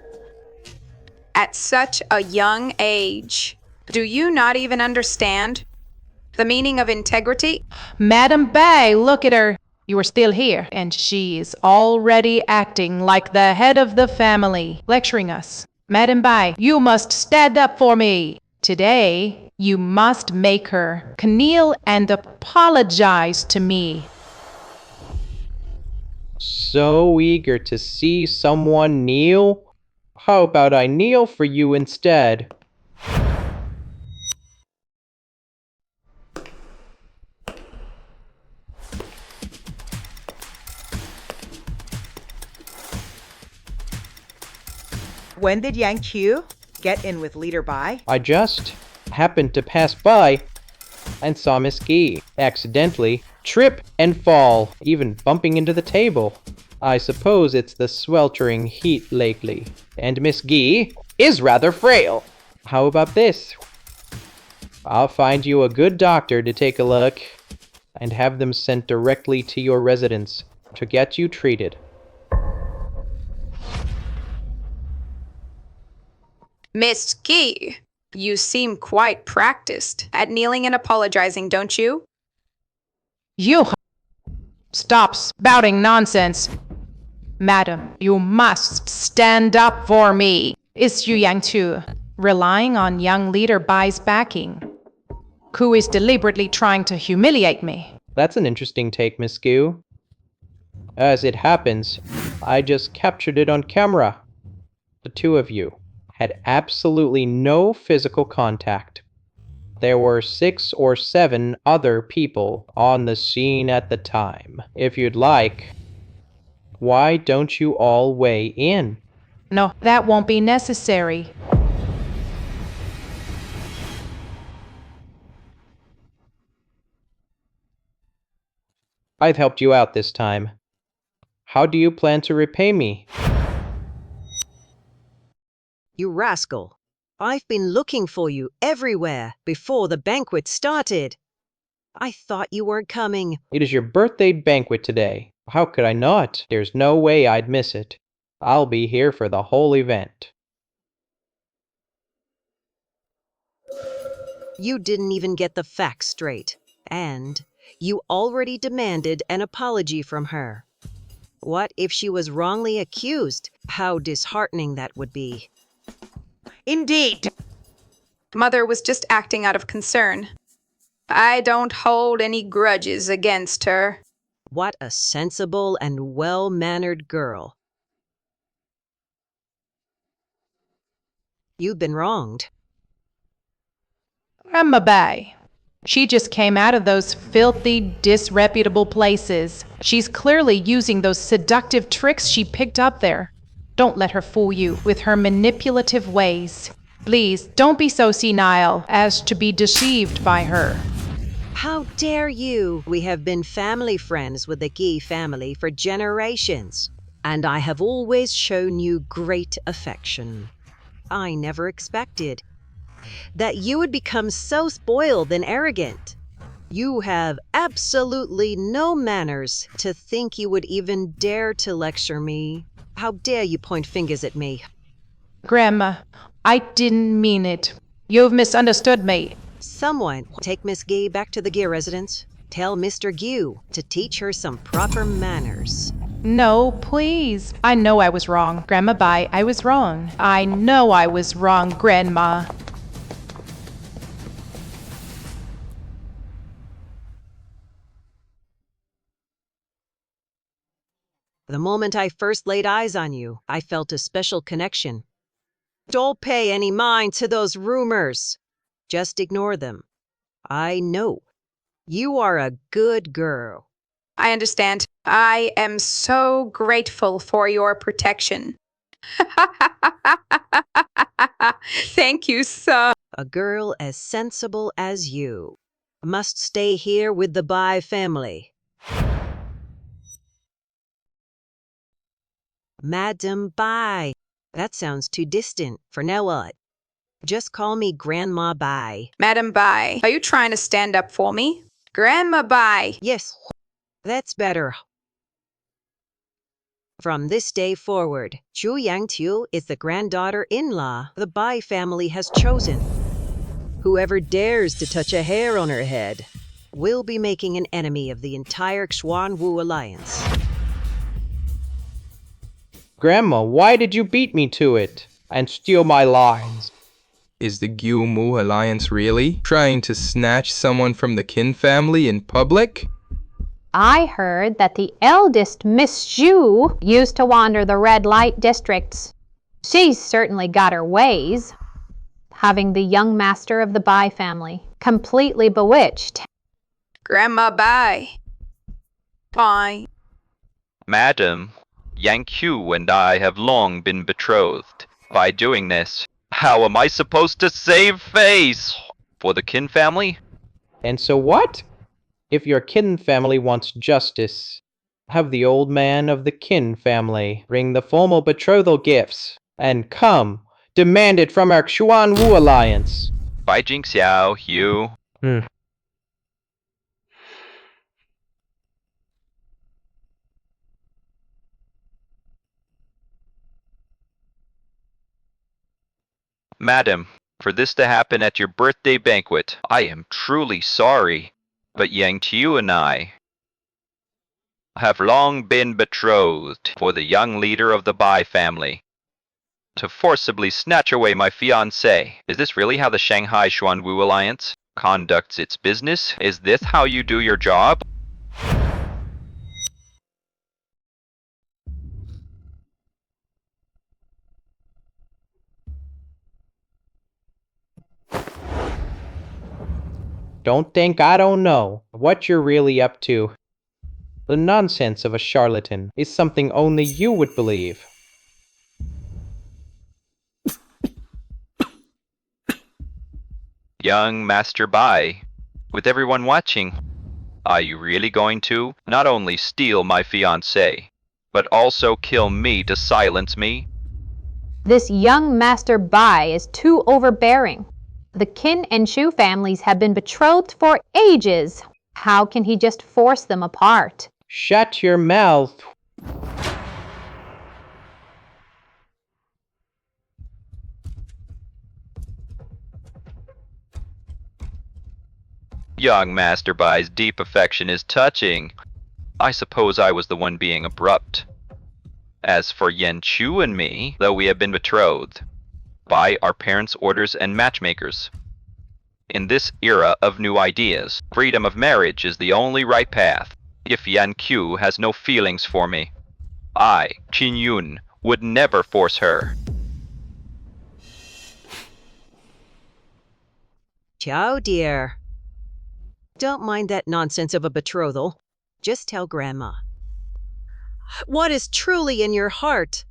At such a young age, do you not even understand the meaning of integrity? Madam Bai, look at her. You are still here, and she is already acting like the head of the family, lecturing us. Madam Bai, you must stand up for me. Today, you must make her kneel and apologize to me. So eager to see someone kneel? How about I kneel for you instead? when did Yang Q get in with Leader Bai? I just happened to pass by and saw Miss Gee accidentally trip and fall, even bumping into the table. I suppose it's the sweltering heat lately, and Miss Gee is rather frail. How about this? I'll find you a good doctor to take a look, and have them sent directly to your residence to get you treated. Miss Key, you seem quite practiced at kneeling and apologizing, don't you? You stop spouting nonsense. Madam, you must stand up for me. Is Yu Yang Tu relying on young leader Bai's backing? Who is deliberately trying to humiliate me? That's an interesting take, Miss Gu. As it happens, I just captured it on camera. The two of you had absolutely no physical contact. There were 6 or 7 other people on the scene at the time. If you'd like, why don't you all weigh in? No, that won't be necessary. I've helped you out this time. How do you plan to repay me? You rascal. I've been looking for you everywhere before the banquet started. I thought you weren't coming. It is your birthday banquet today. How could I not? There's no way I'd miss it. I'll be here for the whole event. You didn't even get the facts straight. And you already demanded an apology from her. What if she was wrongly accused? How disheartening that would be. Indeed. Mother was just acting out of concern. I don't hold any grudges against her. What a sensible and well-mannered girl. You've been wronged. Grandma Bai. She just came out of those filthy, disreputable places. She's clearly using those seductive tricks she picked up there. Don't let her fool you with her manipulative ways. Please, don't be so senile as to be deceived by her. How dare you? We have been family friends with the Gee family for generations, and I have always shown you great affection. I never expected that you would become so spoiled and arrogant. You have absolutely no manners to think you would even dare to lecture me. How dare you point fingers at me? Grandma, I didn't mean it. You've misunderstood me. Someone take Miss Gee back to the Gee residence. Tell Mr. Gee to teach her some proper manners. No, please. I know I was wrong. Grandma Bai, I was wrong. I know I was wrong, Grandma. The moment I first laid eyes on you, I felt a special connection. Don't pay any mind to those rumors. Just ignore them. I know. You are a good girl. I understand. I am so grateful for your protection. Thank you, sir. A girl as sensible as you must stay here with the Bai family. Madam Bai. That sounds too distant. For now on, just call me Grandma Bai. Madam Bai, are you trying to stand up for me? Grandma Bai. Yes, that's better. From this day forward, Chu Yangtu is the granddaughter-in-law the Bai family has chosen. Whoever dares to touch a hair on her head will be making an enemy of the entire Xuanwu alliance. Grandma, why did you beat me to it and steal my lines? Is the Gyumu alliance really trying to snatch someone from the Qin family in public? I heard that the eldest Miss Zhu used to wander the red light districts. She's certainly got her ways, having the young master of the Bai family completely bewitched. Grandma Bai. Bai. Madam, Yang Q and I have long been betrothed. By doing this, how am I supposed to save face for the Qin family? And so what? If your Qin family wants justice, have the old man of the Qin family bring the formal betrothal gifts and come, demand it from our Xuanwu alliance. Bai Jingxiao, you. Madam, for this to happen at your birthday banquet, I am truly sorry. But Yang Tiu and I have long been betrothed for the young leader of the Bai family. To forcibly snatch away my fiancée. Is this really how the Shanghai Xuanwu Alliance conducts its business? Is this how you do your job? Don't think I don't know what you're really up to. The nonsense of a charlatan is something only you would believe. Young Master Bai, with everyone watching, are you really going to not only steal my fiancée, but also kill me to silence me? This young Master Bai is too overbearing. The Qin and Shu families have been betrothed for ages. How can he just force them apart? Shut your mouth. Young Master Bai's deep affection is touching. I suppose I was the one being abrupt. As for Yen Chu and me, though we have been betrothed, by our parents' orders and matchmakers. In this era of new ideas, freedom of marriage is the only right path. If Yan Q has no feelings for me, I, Qin Yun, would never force her. Ciao, dear. Don't mind that nonsense of a betrothal. Just tell Grandma what is truly in your heart.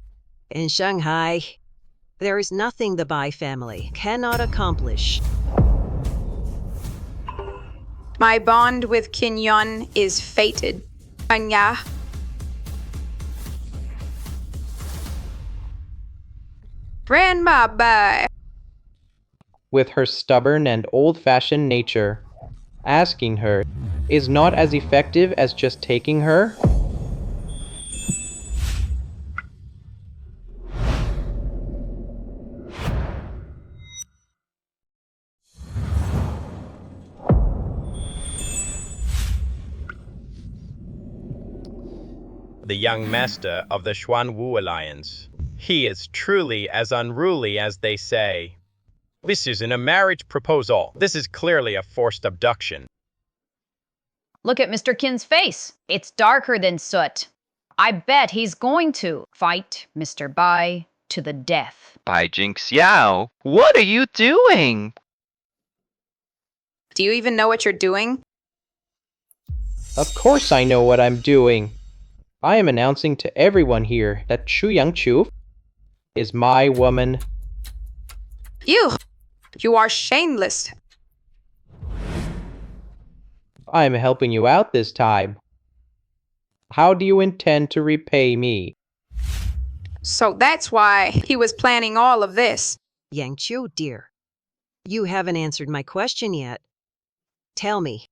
In Shanghai, there is nothing the Bai family cannot accomplish. My bond with Qin Yun is fated. Anya. Grandma Bai. With her stubborn and old-fashioned nature, asking her is not as effective as just taking her. the young master of the Xuanwu Alliance. He is truly as unruly as they say. This isn't a marriage proposal. This is clearly a forced abduction. Look at Mr. Qin's face. It's darker than soot. I bet he's going to fight Mr. Bai to the death. Bai Jingxiao, what are you doing? Do you even know what you're doing? Of course I know what I'm doing. I am announcing to everyone here that Chu Yangchu is my woman. You are shameless. I'm helping you out this time. How do you intend to repay me? So that's why he was planning all of this. Yangqiu, dear, you haven't answered my question yet. Tell me,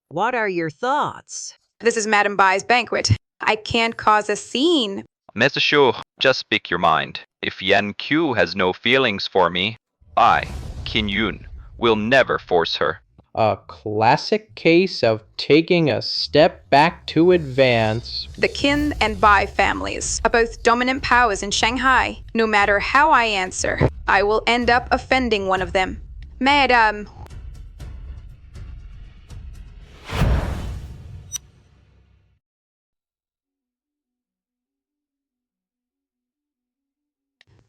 what are your thoughts? This is Madame Bai's banquet. I can't cause a scene. Mr. Shu, just speak your mind. If Yan Qiu has no feelings for me, I, Qin Yun, will never force her. A classic case of taking a step back to advance. The Qin and Bai families are both dominant powers in Shanghai. No matter how I answer, I will end up offending one of them. Madam.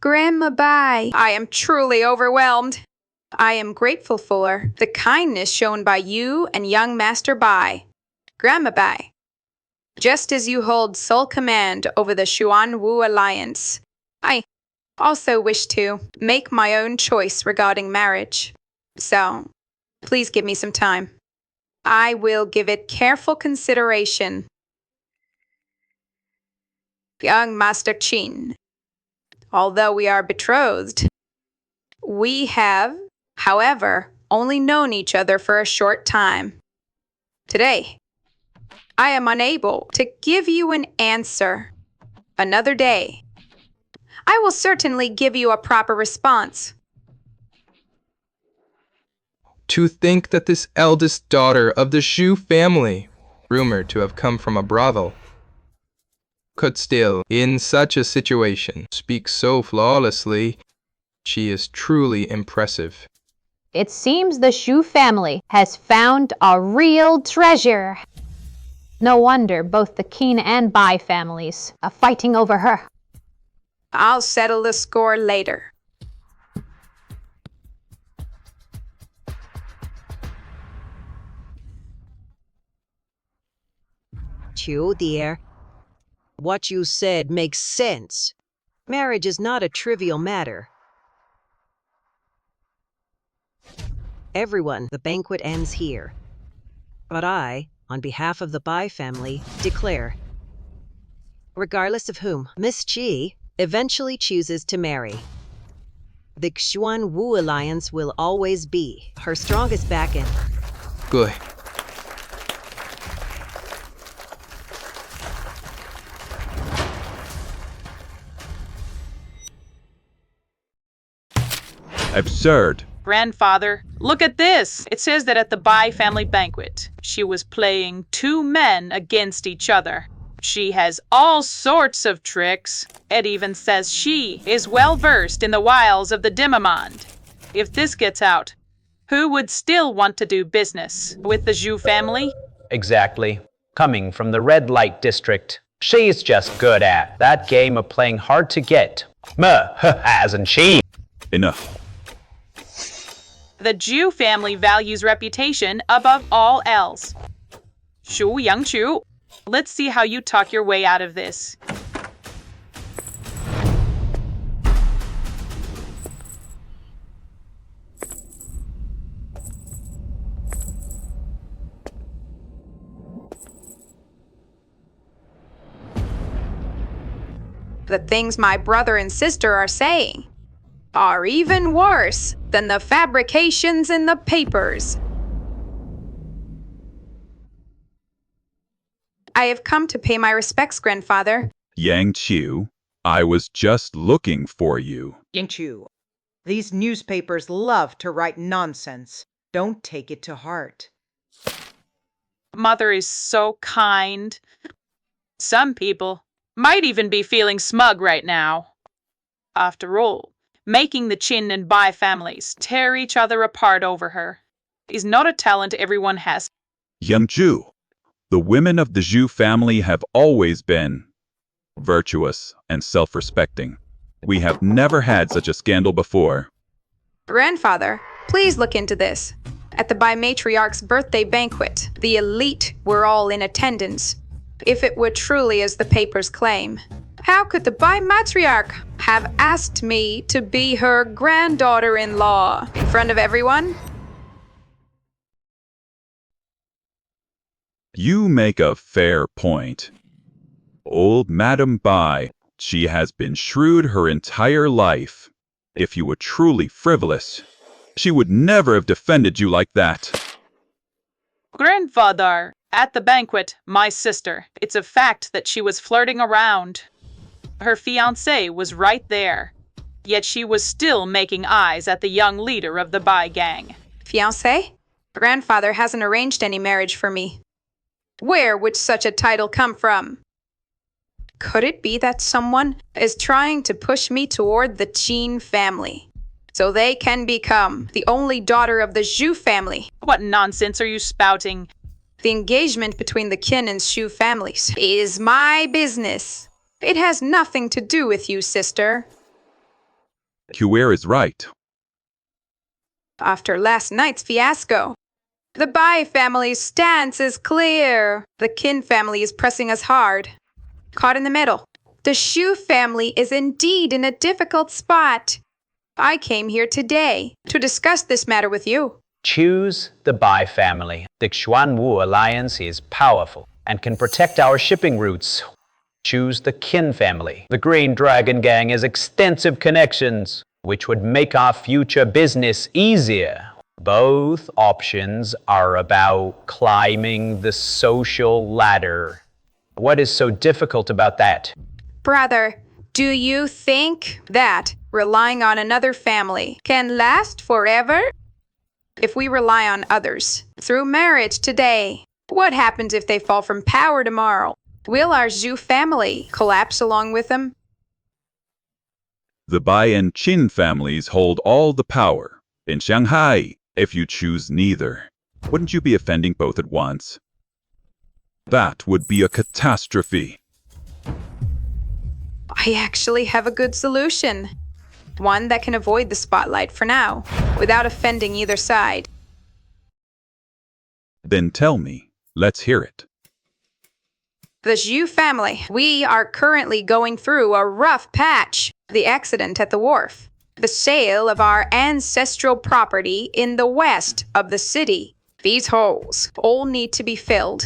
Grandma Bai, I am truly overwhelmed. I am grateful for the kindness shown by you and young Master Bai. Grandma Bai, just as you hold sole command over the Xuanwu Alliance, I also wish to make my own choice regarding marriage. So, please give me some time. I will give it careful consideration. Young Master Qin, although we are betrothed, we have, however, only known each other for a short time. Today, I am unable to give you an answer. Another day, I will certainly give you a proper response. To think that this eldest daughter of the Xu family, rumored to have come from a brothel, could still, in such a situation, speak so flawlessly, she is truly impressive. It seems the Xu family has found a real treasure. No wonder both the Qin and Bai families are fighting over her. I'll settle the score later. Qiu, dear, what you said makes sense. Marriage is not a trivial matter. Everyone, the banquet ends here. But I, on behalf of the Bai family, declare, regardless of whom Miss Qi eventually chooses to marry, the Xuanwu Alliance will always be her strongest backend. Good. Absurd. Grandfather, look at this. It says that at the Bai family banquet, she was playing two men against each other. She has all sorts of tricks. It even says she is well versed in the wiles of the Demimond. If this gets out, who would still want to do business with the Zhu family? Exactly. Coming from the red light district, she's just good at that game of playing hard to get. Hasn't she? Enough. The Zhu family values reputation above all else. Shu Yangchu, let's see how you talk your way out of this. The things my brother and sister are saying are even worse than the fabrications in the papers. I have come to pay my respects, grandfather. Yang Qiu, I was just looking for you. Yingqiu, these newspapers love to write nonsense. Don't take it to heart. Mother is so kind. Some people might even be feeling smug right now. After all, making the Chin and Bai families tear each other apart over her is not a talent everyone has. Young Ju, the women of the Zhu family have always been virtuous and self-respecting. We have never had such a scandal before. Grandfather, please look into this. At the Bai matriarch's birthday banquet, the elite were all in attendance. If it were truly as the papers claim, how could the Bai matriarch have asked me to be her granddaughter-in-law in front of everyone? You make a fair point. Old Madam Bai, she has been shrewd her entire life. If you were truly frivolous, she would never have defended you like that. Grandfather, at the banquet, my sister, it's a fact that she was flirting around. Her fiancé was right there, yet she was still making eyes at the young leader of the Bai gang. Fiancé? Grandfather hasn't arranged any marriage for me. Where would such a title come from? Could it be that someone is trying to push me toward the Qin family, so they can become the only daughter of the Zhu family? What nonsense are you spouting? The engagement between the Qin and Zhu families is my business. It has nothing to do with you, sister. Kuer is right. After last night's fiasco, the Bai family's stance is clear. The Qin family is pressing us hard. Caught in the middle. The Shu family is indeed in a difficult spot. I came here today to discuss this matter with you. Choose the Bai family. The Xuanwu alliance is powerful and can protect our shipping routes. Choose the Qin family. The Green Dragon Gang has extensive connections, which would make our future business easier. Both options are about climbing the social ladder. What is so difficult about that? Brother, do you think that relying on another family can last forever? If we rely on others through marriage today, what happens if they fall from power tomorrow? Will our Zhu family collapse along with them? The Bai and Qin families hold all the power. In Shanghai, if you choose neither, wouldn't you be offending both at once? That would be a catastrophe. I actually have a good solution. One that can avoid the spotlight for now, without offending either side. Then tell me. Let's hear it. The Zhu family, we are currently going through a rough patch. The accident at the wharf. The sale of our ancestral property in the west of the city. These holes all need to be filled.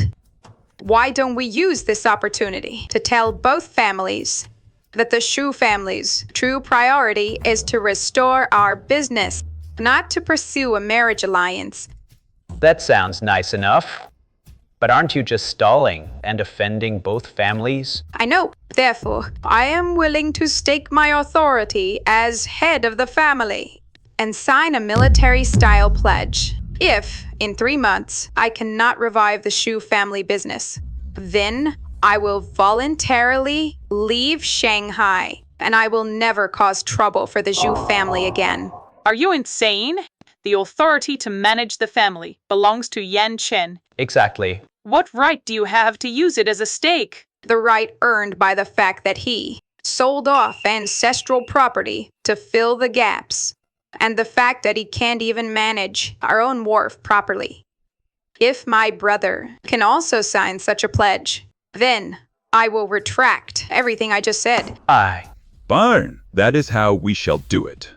Why don't we use this opportunity to tell both families that the Shu family's true priority is to restore our business, not to pursue a marriage alliance? That sounds nice enough. But aren't you just stalling and offending both families? I know. Therefore, I am willing to stake my authority as head of the family and sign a military-style pledge. If, in 3 months, I cannot revive the Shu family business, then I will voluntarily leave Shanghai, and I will never cause trouble for the Zhu family again. Are you insane? The authority to manage the family belongs to Yan Chen. Exactly. What right do you have to use it as a stake? The right earned by the fact that he sold off ancestral property to fill the gaps, and the fact that he can't even manage our own wharf properly. If my brother can also sign such a pledge, then I will retract everything I just said. Aye. Fine. That is how we shall do it.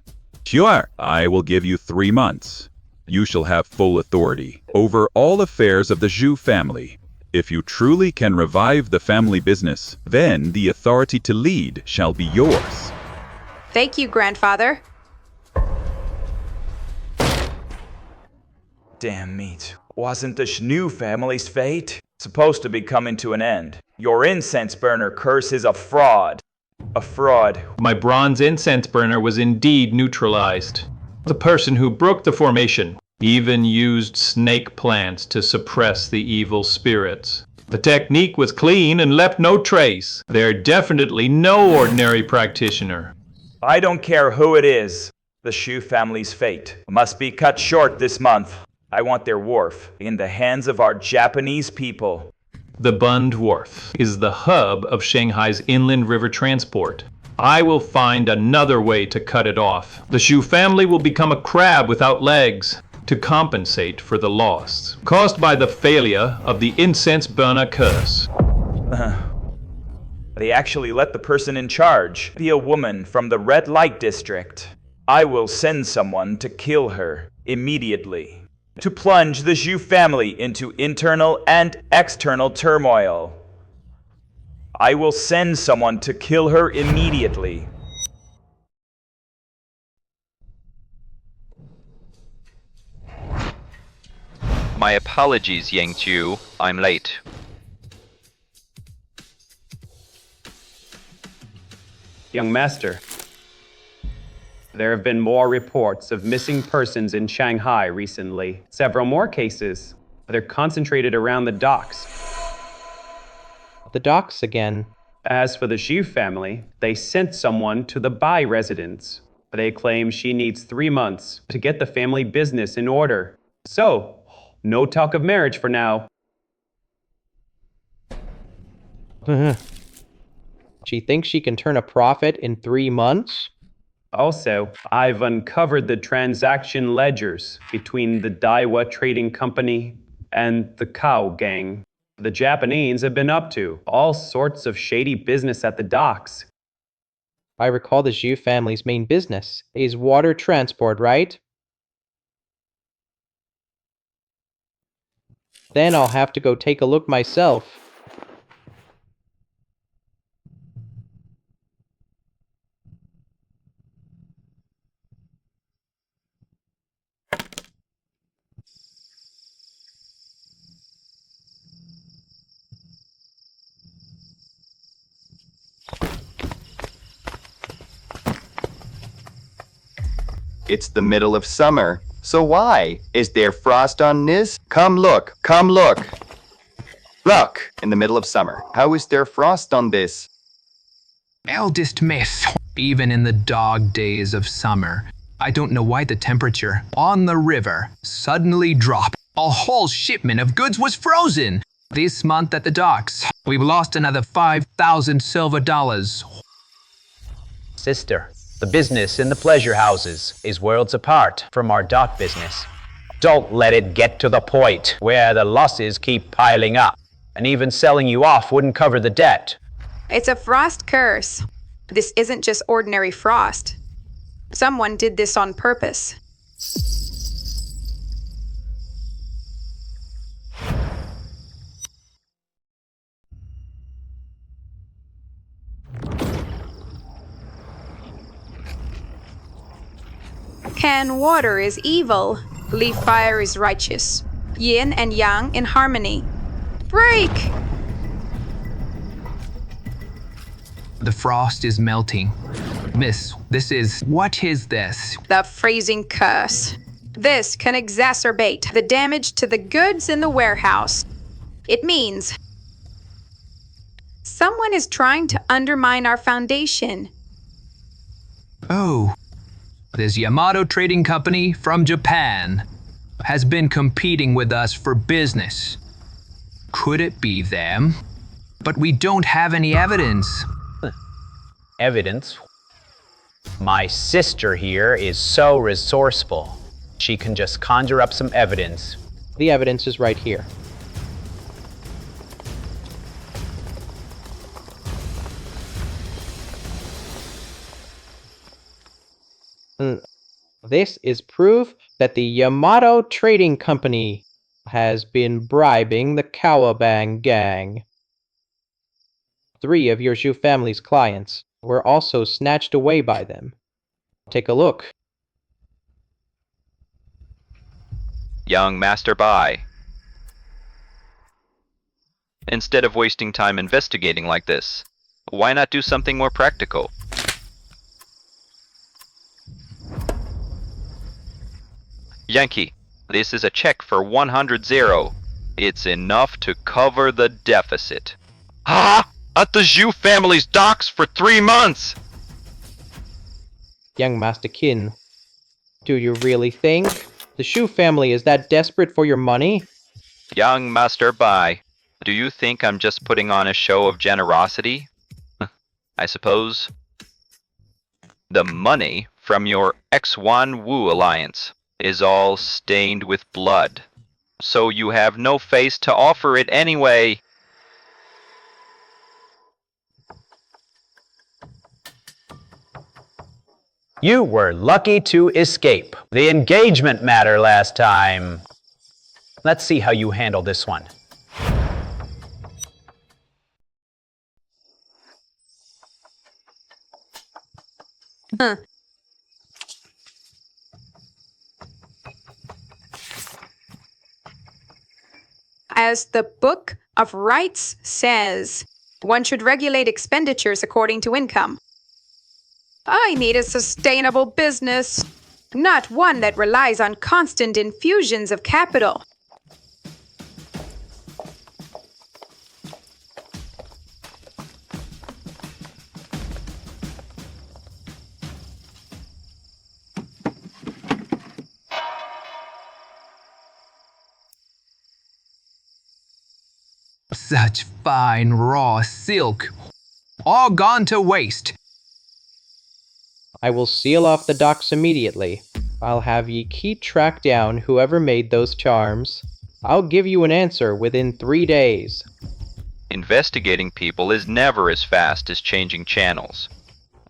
Sure, I will give you 3 months. You shall have full authority over all affairs of the Zhu family. If you truly can revive the family business, then the authority to lead shall be yours. Thank you, grandfather. Damn meat. Wasn't the Shnu family's fate supposed to be coming to an end? Your incense burner curse is a fraud. A fraud. My bronze incense burner was indeed neutralized. The person who broke the formation even used snake plants to suppress the evil spirits. The technique was clean and left no trace. They're definitely no ordinary practitioner. I don't care who it is. The Shu family's fate must be cut short this month. I want their wharf in the hands of our Japanese people. The Bund Wharf is the hub of Shanghai's inland river transport. I will find another way to cut it off. The Shu family will become a crab without legs to compensate for the loss caused by the failure of the incense burner curse. They actually let the person in charge be a woman from the red light district. I will send someone to kill her immediately, to plunge the Zhu family into internal and external turmoil. I will send someone to kill her immediately. My apologies, Yang Chu. I'm late. Young master, there have been more reports of missing persons in Shanghai recently. Several more cases. They're concentrated around the docks. The docks again. As for the Xu family, they sent someone to the Bai residence. They claim she needs 3 months to get the family business in order. So, no talk of marriage for now. She thinks she can turn a profit in 3 months? Also, I've uncovered the transaction ledgers between the Daiwa Trading Company and the Cow Gang. The Japanese have been up to all sorts of shady business at the docks. I recall the Zhu family's main business is water transport, right? Then I'll have to go take a look myself. It's the middle of summer. So why? Is there frost on this? Come look, come look. Look, in the middle of summer. How is there frost on this? Eldest miss, even in the dog days of summer, I don't know why the temperature on the river suddenly dropped. A whole shipment of goods was frozen. This month at the docks, we've lost another 5,000 silver dollars. Sister, the business in the pleasure houses is worlds apart from our dock business. Don't let it get to the point where the losses keep piling up, and even selling you off wouldn't cover the debt. It's a frost curse. This isn't just ordinary frost. Someone did this on purpose. Can water is evil, leaf fire is righteous. Yin and yang in harmony. Break! The frost is melting. Miss, what is this? The freezing curse. This can exacerbate the damage to the goods in the warehouse. It means someone is trying to undermine our foundation. Oh, this Yamato Trading Company from Japan has been competing with us for business. Could it be them? But we don't have any evidence. Evidence? My sister here is so resourceful. She can just conjure up some evidence. The evidence is right here. This is proof that the Yamato Trading Company has been bribing the Kawabang gang. 3 of your Zhu family's clients were also snatched away by them. Take a look. Young Master Bai. Instead of wasting time investigating like this, why not do something more practical? Yankee, this is a check for 100 0. It's enough to cover the deficit. Ha! At the Zhu family's docks for 3 months! Young Master Qin, do you really think the Shu family is that desperate for your money? Young Master Bai, do you think I'm just putting on a show of generosity? I suppose. The money from your X1 Wu alliance is all stained with blood, so you have no face to offer it anyway. You were lucky to escape the engagement matter last time. Let's see how you handle this one. As the Book of Rights says, one should regulate expenditures according to income. I need a sustainable business, not one that relies on constant infusions of capital. Such fine raw silk, all gone to waste. I will seal off the docks immediately. I'll have ye keep track down whoever made those charms. I'll give you an answer within 3 days. Investigating people is never as fast as changing channels.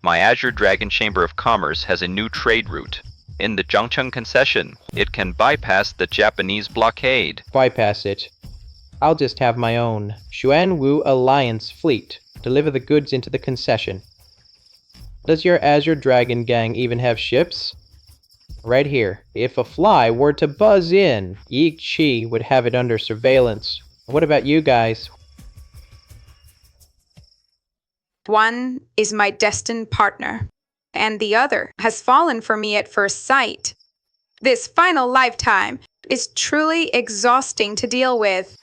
My Azure Dragon Chamber of Commerce has a new trade route. In the Zhangcheng concession, it can bypass the Japanese blockade. Bypass it. I'll just have my own Xuanwu Alliance fleet deliver the goods into the concession. Does your Azure Dragon gang even have ships? Right here. If a fly were to buzz in, Yi Qi would have it under surveillance. What about you guys? One is my destined partner, and the other has fallen for me at first sight. This final lifetime is truly exhausting to deal with.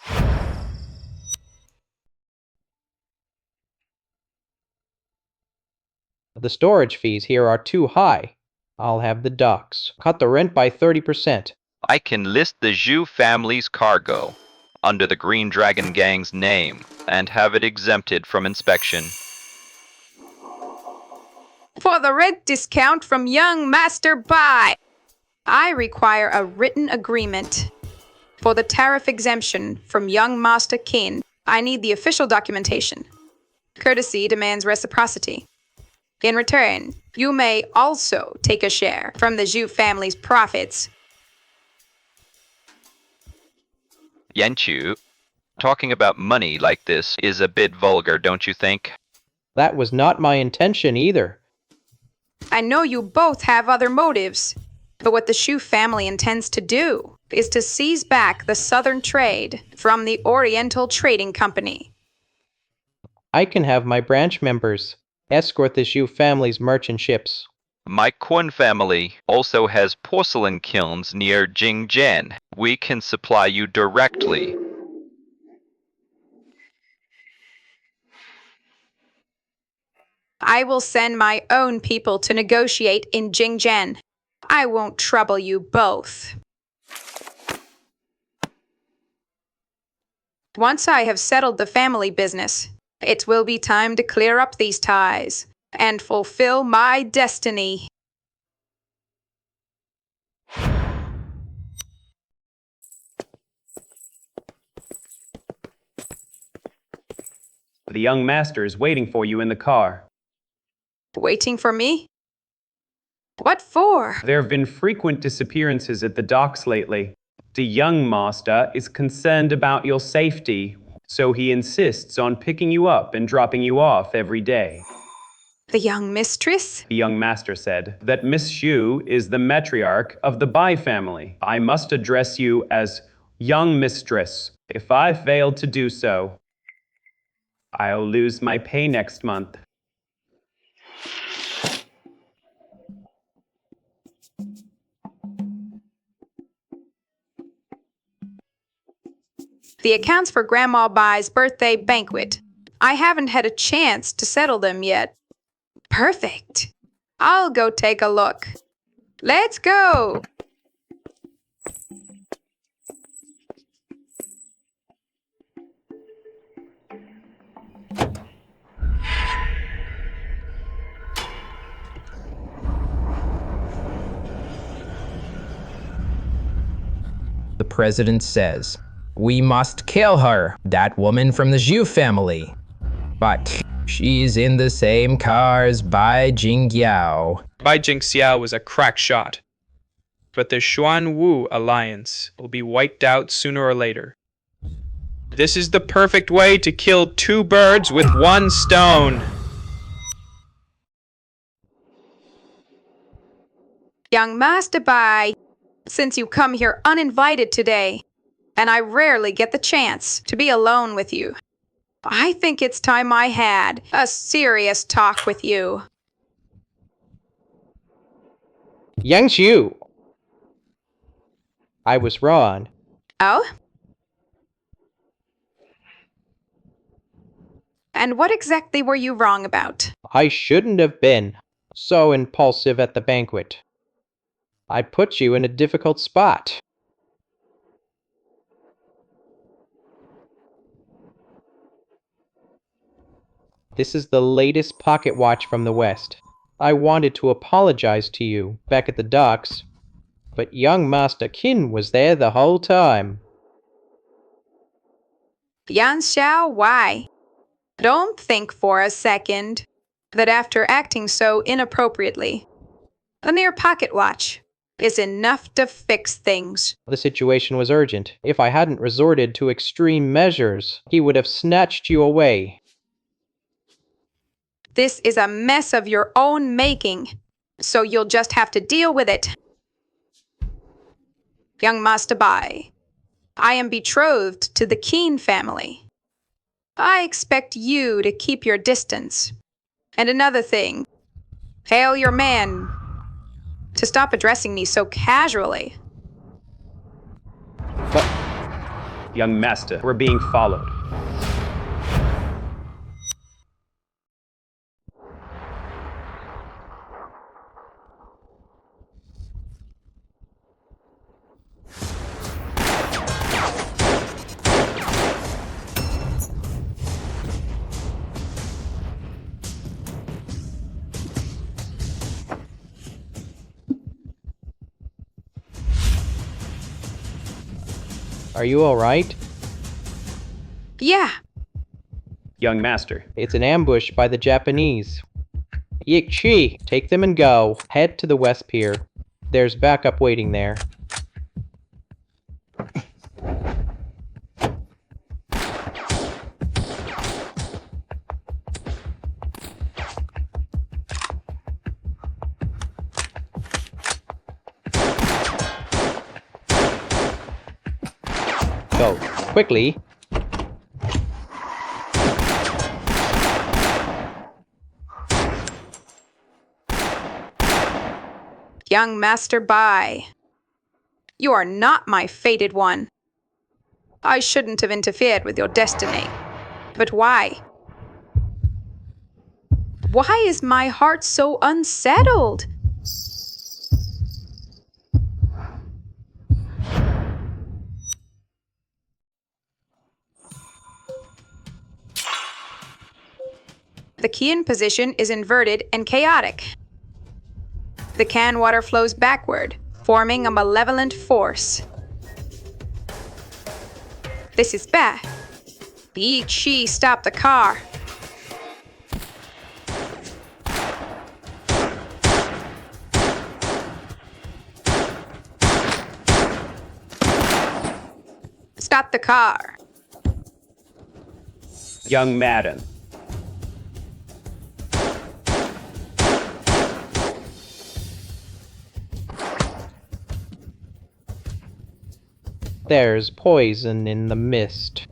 The storage fees here are too high. I'll have the docks. Cut the rent by 30%. I can list the Zhu family's cargo under the Green Dragon Gang's name and have it exempted from inspection. For the rent discount from young Master Bai, I require a written agreement. For the tariff exemption from young Master Qin, I need the official documentation. Courtesy demands reciprocity. In return, you may also take a share from the Zhu family's profits. Yanchu, talking about money like this is a bit vulgar, don't you think? That was not my intention either. I know you both have other motives, but what the Zhu family intends to do is to seize back the southern trade from the Oriental Trading Company. I can have my branch members escort the Zhu family's merchant ships. My Kun family also has porcelain kilns near Jingjian. We can supply you directly. I will send my own people to negotiate in Jingjian. I won't trouble you both. Once I have settled the family business, it will be time to clear up these ties and fulfill my destiny. The young master is waiting for you in the car. Waiting for me? What for? There have been frequent disappearances at the docks lately. The young master is concerned about your safety, so he insists on picking you up and dropping you off every day. The young mistress? The young master said that Miss Xu is the matriarch of the Bai family. I must address you as young mistress. If I fail to do so, I'll lose my pay next month. The accounts for Grandma Bai's birthday banquet. I haven't had a chance to settle them yet. Perfect. I'll go take a look. Let's go! The president says, "We must kill her, that woman from the Zhu family. But she's in the same car as Bai Jingxiao." Bai Jingxiao was a crack shot. But the Xuan-Wu alliance will be wiped out sooner or later. This is the perfect way to kill two birds with one stone. Young Master Bai, since you come here uninvited today, and I rarely get the chance to be alone with you, I think it's time I had a serious talk with you. Yang Xiu! I was wrong. Oh? And what exactly were you wrong about? I shouldn't have been so impulsive at the banquet. I put you in a difficult spot. This is the latest pocket watch from the West. I wanted to apologize to you back at the docks, but young Master Qin was there the whole time. Yan Xiao, why? Don't think for a second that after acting so inappropriately, a mere pocket watch is enough to fix things. The situation was urgent. If I hadn't resorted to extreme measures, he would have snatched you away. This is a mess of your own making, so you'll just have to deal with it. Young Master Bai, I am betrothed to the Qin family. I expect you to keep your distance. And another thing, hail your man to stop addressing me so casually. But, young master, we're being followed. Are you alright? Yeah. Young master. It's an ambush by the Japanese. Yik Chi, take them and go. Head to the West Pier. There's backup waiting there. Go, quickly. Young Master Bai, you are not my fated one. I shouldn't have interfered with your destiny. But why? Why is my heart so unsettled? The Qian position is inverted and chaotic. The can water flows backward, forming a malevolent force. This is bad. Yi Chi, stop the car. Stop the car. Young madam. There's poison in the mist.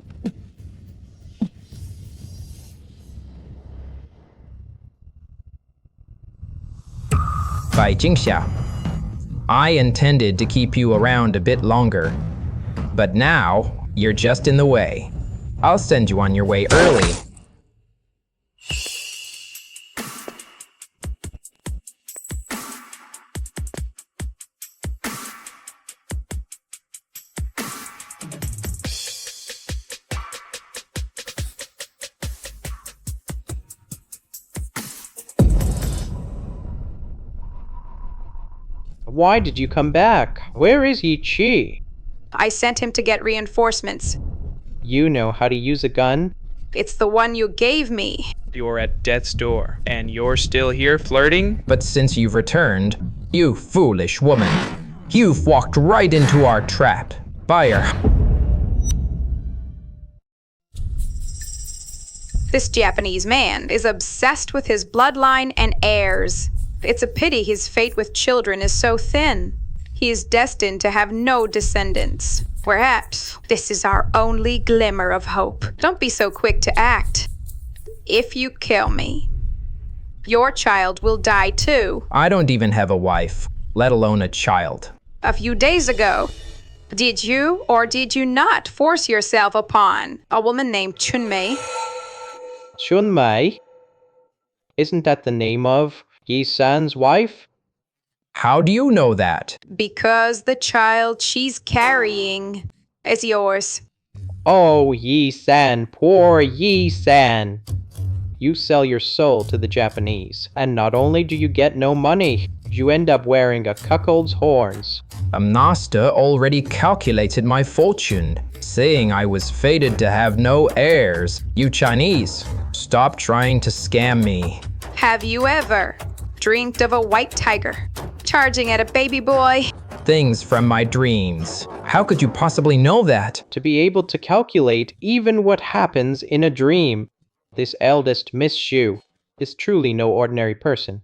Bai Jingxia, I intended to keep you around a bit longer, but now You're just in the way. I'll send you on your way early. Why did you come back? Where is Yi Chi? I sent him to get reinforcements. You know how to use a gun? It's the one you gave me. You're at death's door, and you're still here flirting? But since you've returned, you foolish woman, you've walked right into our trap. Fire. This Japanese man is obsessed with his bloodline and heirs. It's a pity his fate with children is so thin. He is destined to have no descendants. Perhaps this is our only glimmer of hope. Don't be so quick to act. If you kill me, your child will die too. I don't even have a wife, let alone a child. A few days ago, did you or did you not force yourself upon a woman named Chunmei? Chunmei? Isn't that the name of Yi-san's wife? How do you know that? Because the child she's carrying is yours. Oh, Yi-san, poor Yi-san. You sell your soul to the Japanese, and not only do you get no money, you end up wearing a cuckold's horns. A master already calculated my fortune, saying I was fated to have no heirs. You Chinese, stop trying to scam me. Have you ever dreamt of a white tiger charging at a baby boy? Things from my dreams. How could you possibly know that? To be able to calculate even what happens in a dream. This eldest Miss Xu is truly no ordinary person.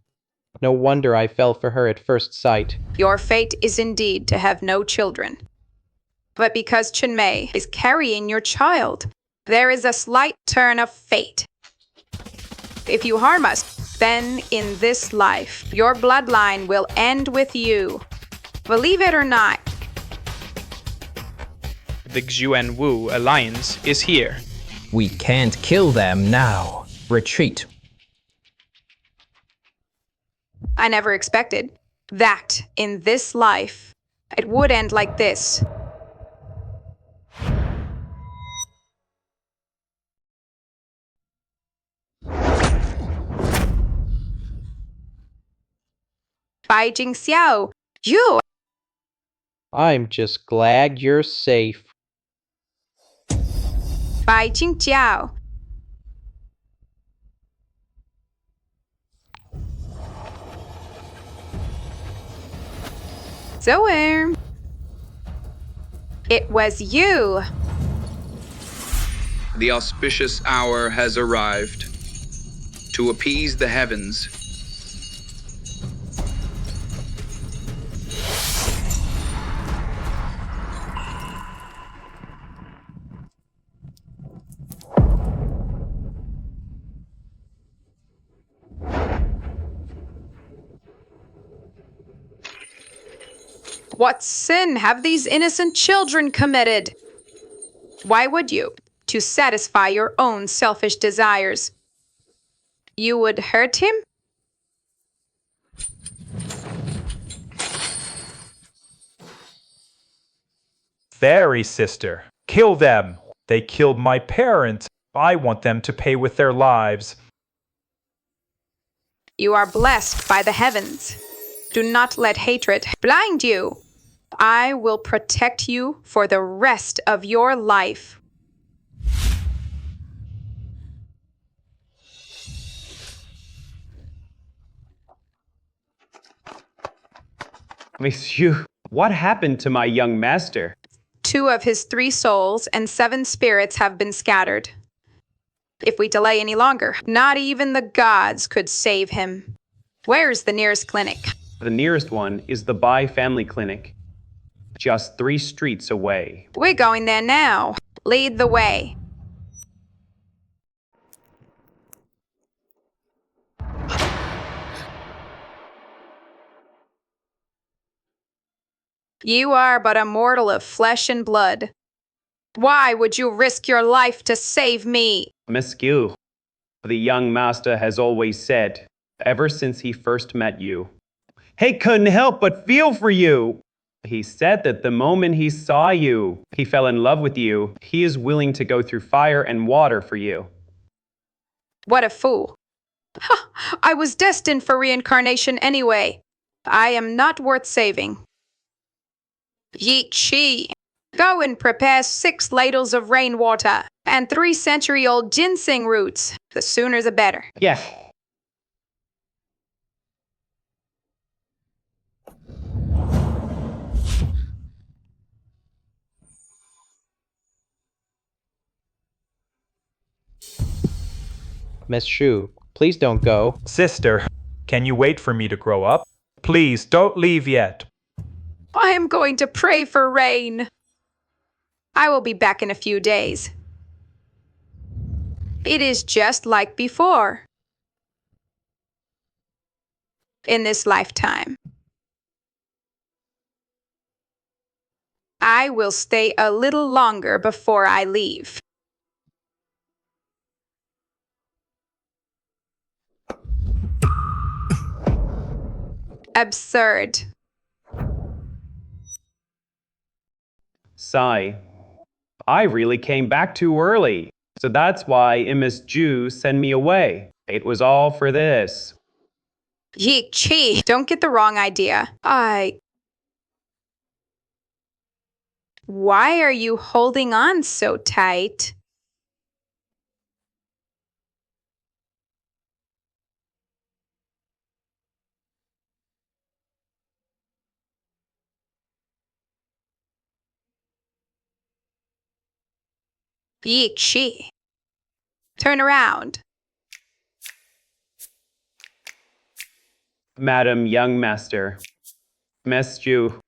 No wonder I fell for her at first sight. Your fate is indeed to have no children. But because Chunmei is carrying your child, there is a slight turn of fate. If you harm us, then in this life, your bloodline will end with you. Believe it or not. The Xuanwu alliance is here. We can't kill them now. Retreat. I never expected that in this life, it would end like this. Bai Jingxiao, you! I'm just glad you're safe. Bai Jingxiao. So, it was you. The auspicious hour has arrived to appease the heavens. What sin have these innocent children committed? Why would you? To satisfy your own selfish desires. You would hurt him? Fairy sister, kill them. They killed my parents. I want them to pay with their lives. You are blessed by the heavens. Do not let hatred blind you. I will protect you for the rest of your life. Monsieur, what happened to my young master? 2 of his 3 souls and 7 spirits have been scattered. If we delay any longer, not even the gods could save him. Where's the nearest clinic? The nearest one is the Bai Family Clinic, just 3 streets away. We're going there now. Lead the way. You are but a mortal of flesh and blood. Why would you risk your life to save me? Miss Gu, the young master has always said, ever since he first met you, he couldn't help but feel for you. He said that the moment he saw you, he fell in love with you. He is willing to go through fire and water for you. What a fool. I was destined for reincarnation anyway. I am not worth saving. Yeet Chi. Go and prepare 6 ladles of rainwater and 3-century-old ginseng roots. The sooner the better. Yes. Miss Shu, please don't go. Sister, can you wait for me to grow up? Please, don't leave yet. I am going to pray for rain. I will be back in a few days. It is just like before. In this lifetime. I will stay a little longer before I leave. Absurd. Sai, I really came back too early. So that's why Miss Ju sent me away. It was all for this. Yeek Chi, don't get the wrong idea. Why are you holding on so tight? Yeek Chi. Turn around. Madam Young Master, Miss Ju,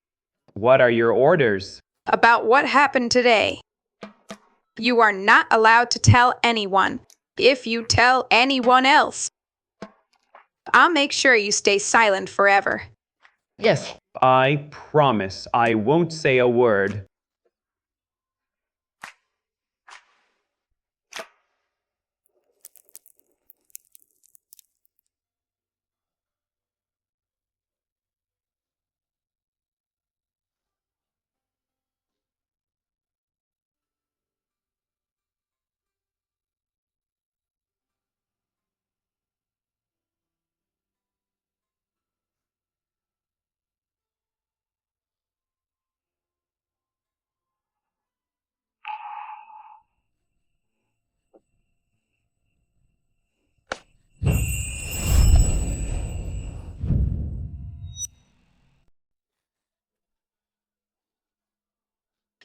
what are your orders? About what happened today. You are not allowed to tell anyone. If you tell anyone else, I'll make sure you stay silent forever. Yes. I promise I won't say a word.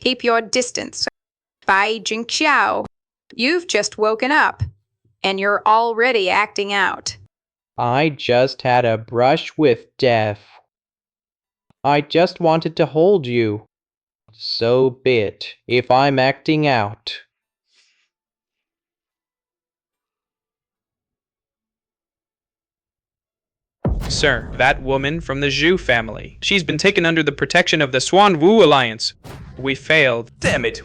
Keep your distance. Bai Jingxiao, you've just woken up, and you're already acting out. I just had a brush with death. I just wanted to hold you. So be it, if I'm acting out. Sir, that woman from the Zhu family. She's been taken under the protection of the Swan Wu Alliance. We failed. Damn it!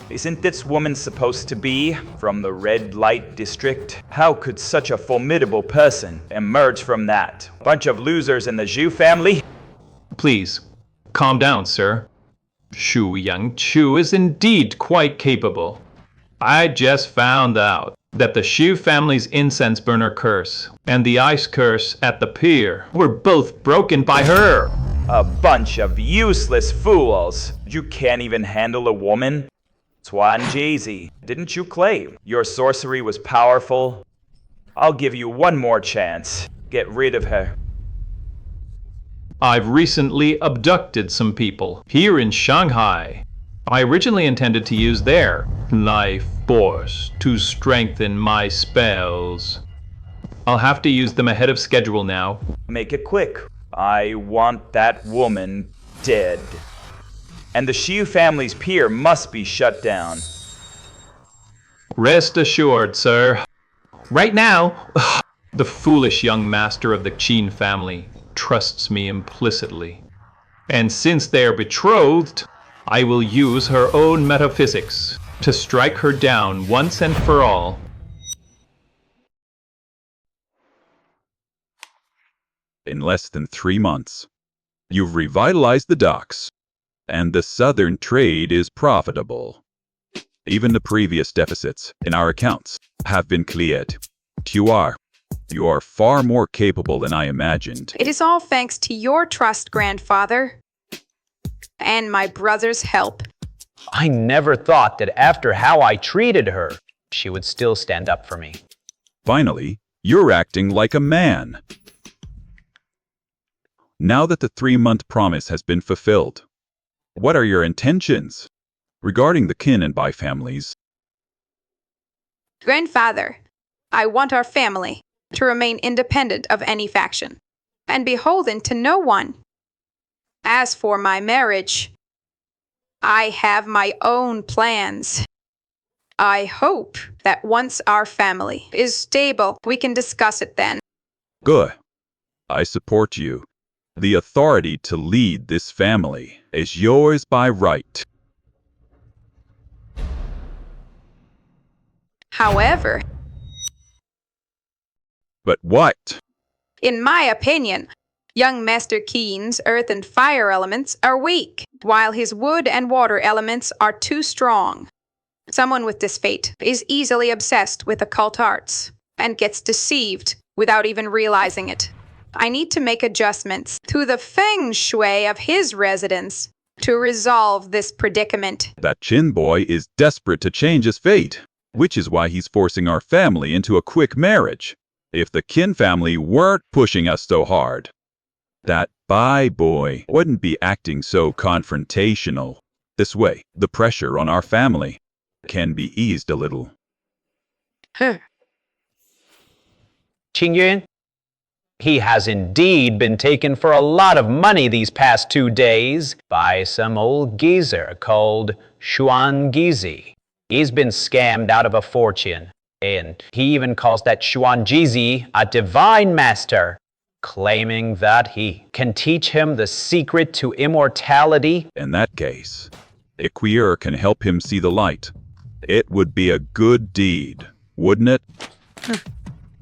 Isn't this woman supposed to be from the red light district? How could such a formidable person emerge from that? Bunch of losers in the Zhu family? Please, calm down, sir. Shu Yangchu is indeed quite capable. I just found out that the Shu family's incense burner curse and the ice curse at the pier were both broken by her. A bunch of useless fools. You can't even handle a woman? Swan Jay-Z, didn't you claim your sorcery was powerful? I'll give you one more chance. Get rid of her. I've recently abducted some people here in Shanghai. I originally intended to use their life force to strengthen my spells. I'll have to use them ahead of schedule now. Make it quick. I want that woman dead. And the Shiu family's pier must be shut down. Rest assured, sir. Right now, the foolish young master of the Qin family trusts me implicitly. And since they're betrothed, I will use her own metaphysics to strike her down once and for all. In less than 3 months, you've revitalized the docks, and the southern trade is profitable. Even the previous deficits in our accounts have been cleared. You are far more capable than I imagined. It is all thanks to your trust, grandfather, and my brother's help. I never thought that after how I treated her, she would still stand up for me. Finally, you're acting like a man. Now that the 3-month promise has been fulfilled, what are your intentions regarding the kin and by families? Grandfather, I want our family to remain independent of any faction and beholden to no one. As for my marriage, I have my own plans. I hope that once our family is stable, we can discuss it then. Good. I support you. The authority to lead this family is yours by right. However, But what? in my opinion, young Master Keen's earth and fire elements are weak, while his wood and water elements are too strong. Someone with this fate is easily obsessed with occult arts and gets deceived without even realizing it. I need to make adjustments to the feng shui of his residence to resolve this predicament. That Chin boy is desperate to change his fate, which is why he's forcing our family into a quick marriage. If the Kin family weren't pushing us so hard, that Bai boy wouldn't be acting so confrontational. This way, the pressure on our family can be eased a little. Qingyun, he has indeed been taken for a lot of money these past 2 days by some old geezer called Xuan Gizi. He's been scammed out of a fortune, and he even calls that Xuan Gizi a divine master, claiming that he can teach him the secret to immortality. In that case, if Quier can help him see the light, it would be a good deed, wouldn't it?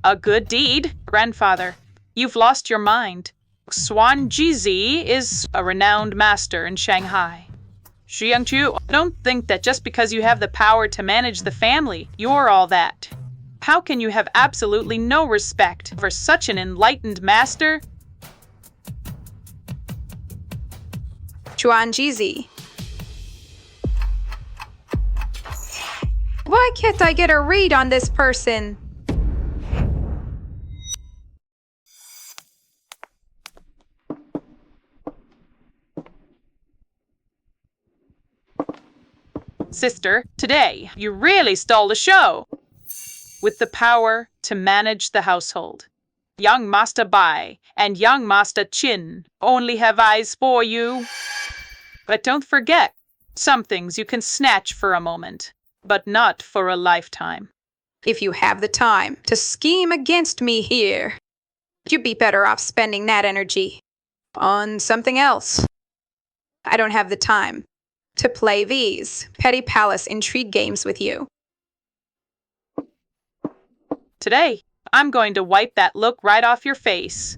A good deed, grandfather. You've lost your mind. Xuan Jizi is a renowned master in Shanghai. Xiangchu, I don't think that just because you have the power to manage the family, you're all that. How can you have absolutely no respect for such an enlightened master? Chuan Jizi. Why can't I get a read on this person? Sister, today you really stole the show. With the power to manage the household, young Master Bai and young Master Qin only have eyes for you. But don't forget, some things you can snatch for a moment, but not for a lifetime. If you have the time to scheme against me here, you'd be better off spending that energy on something else. I don't have the time to play these petty palace intrigue games with you. Today, I'm going to wipe that look right off your face.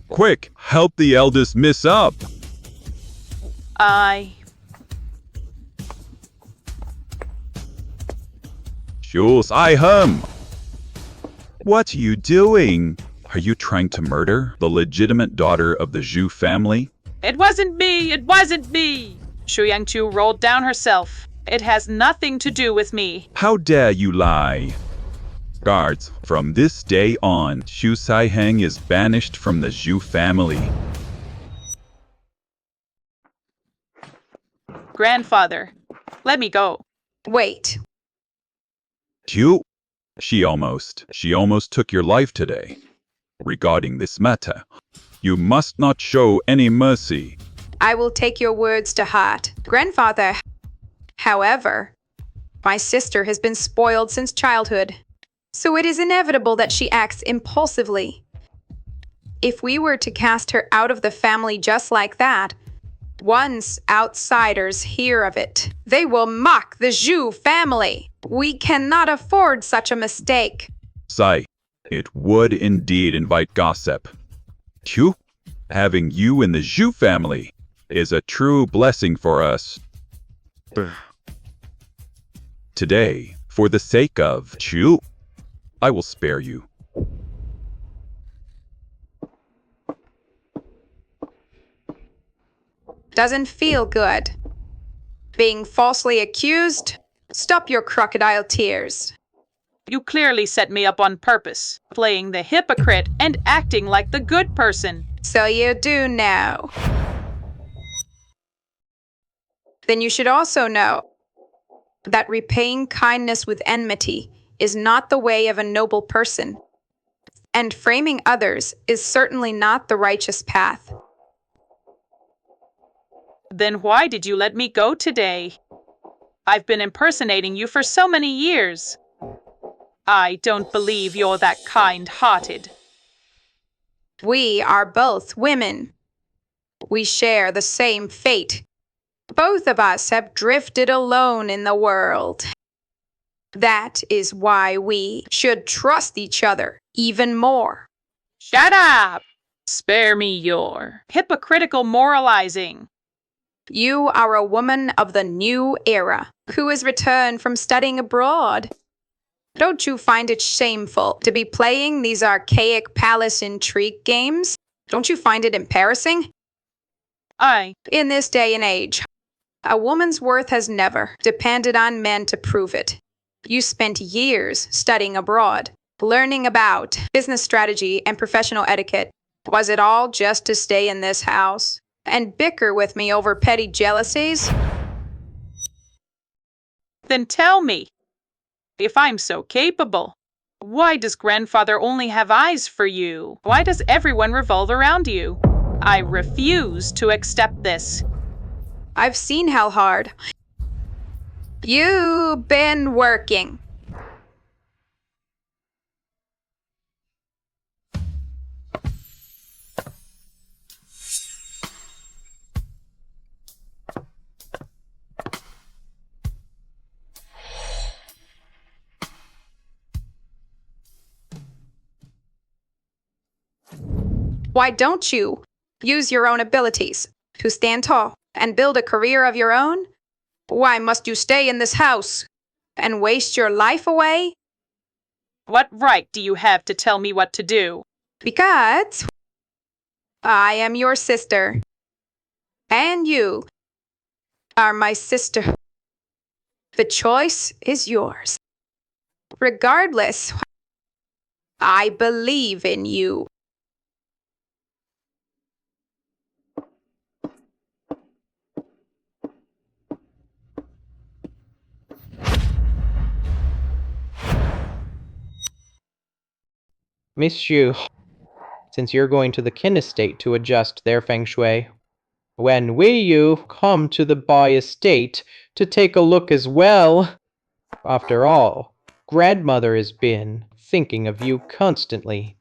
Quick, help the eldest miss up. Jules, I hum. What are you doing? Are you trying to murder the legitimate daughter of the Zhu family? It wasn't me! It wasn't me! Shu Yangchu rolled down herself. It has nothing to do with me. How dare you lie? Guards, from this day on, Xu Saiheng is banished from the Zhu family. Grandfather, let me go. Wait. Zhu, she almost took your life today. Regarding this matter, you must not show any mercy. I will take your words to heart, grandfather. However, My sister has been spoiled since childhood, so it is inevitable that she acts impulsively. If we were to cast her out of the family just like that, once outsiders hear of it, they will mock the Zhu family. We cannot afford such a mistake. Sigh, it would indeed invite gossip. Phew, having you in the Zhu family is a true blessing for us. Today, for the sake of Zhu, I will spare you. Doesn't feel good. Being falsely accused? Stop your crocodile tears. You clearly set me up on purpose, playing the hypocrite and acting like the good person. So you do know. Then you should also know that repaying kindness with enmity is not the way of a noble person, and framing others is certainly not the righteous path. Then why did you let me go today? I've been impersonating you for so many years. I don't believe you're that kind-hearted. We are both women. We share the same fate. Both of us have drifted alone in the world. That is why we should trust each other even more. Shut up! Spare me your hypocritical moralizing. You are a woman of the new era who has returned from studying abroad. Don't you find it shameful to be playing these archaic palace intrigue games? Don't you find it embarrassing? In this day and age, a woman's worth has never depended on men to prove it. You spent years studying abroad, learning about business strategy and professional etiquette. Was it all just to stay in this house and bicker with me over petty jealousies? Then tell me, if I'm so capable, why does grandfather only have eyes for you? Why does everyone revolve around you? I refuse to accept this. I've seen how hard you've been working. Why don't you use your own abilities to stand tall and build a career of your own? Why must you stay in this house and waste your life away? What right do you have to tell me what to do? Because I am your sister, and you are my sister. The choice is yours. Regardless, I believe in you. Miss Xu, since you're going to the Qin estate to adjust their feng shui, when will you come to the Bai estate to take a look as well? After all, grandmother has been thinking of you constantly.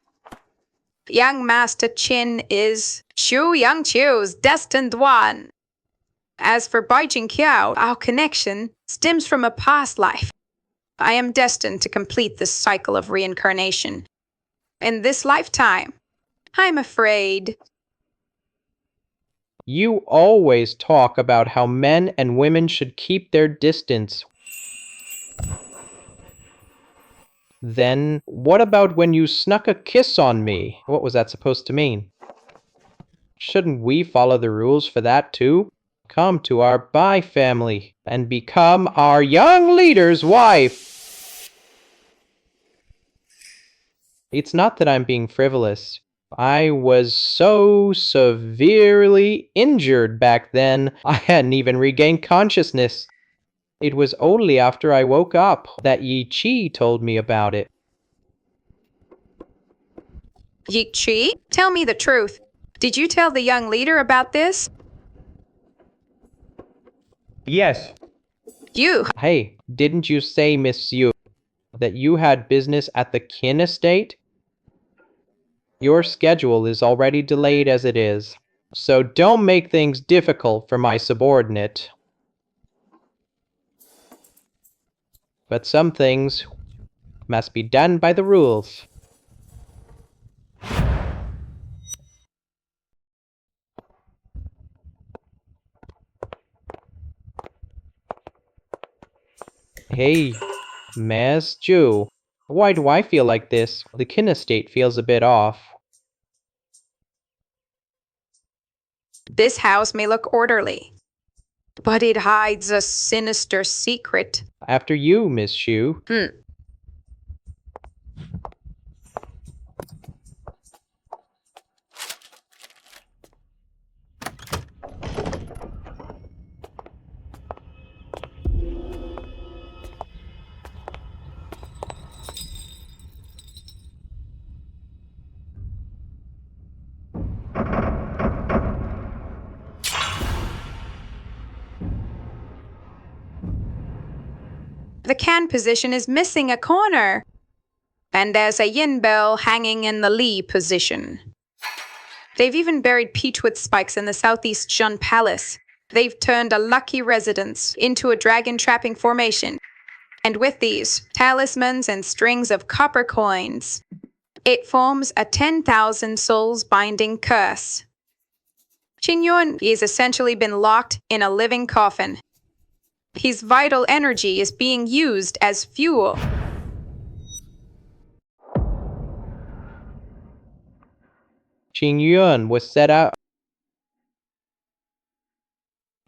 Young Master Qin is Xu Yangqiu's destined one. As for Bai Jingqiao, our connection stems from a past life. I am destined to complete this cycle of reincarnation. In this lifetime, I'm afraid. You always talk about how men and women should keep their distance. Then, what about when you snuck a kiss on me? What was that supposed to mean? Shouldn't we follow the rules for that too? Come to our Bai family and become our young leader's wife. It's not that I'm being frivolous. I was so severely injured back then, I hadn't even regained consciousness. It was only after I woke up that Yi Qi told me about it. Yi Qi, tell me the truth. Did you tell the young leader about this? Yes. You. Hey, Didn't you say, Miss Yu, that you had business at the Kin estate? Your schedule is already delayed as it is, so don't make things difficult for my subordinate. But some things must be done by the rules. Hey, Miss Ju, why do I feel like this? The Kin estate feels a bit off. This house may look orderly, but it hides a sinister secret. After you, Miss Shu. The can position is missing a corner, and there's a yin bell hanging in the Li position. They've even buried peachwood spikes in the southeast Shun Palace. They've turned a lucky residence into a dragon trapping formation, and with these talismans and strings of copper coins, it forms a 10,000 souls binding curse. Qin Yuan has essentially been locked in a living coffin. His vital energy is being used as fuel. Qin Yuan was set out.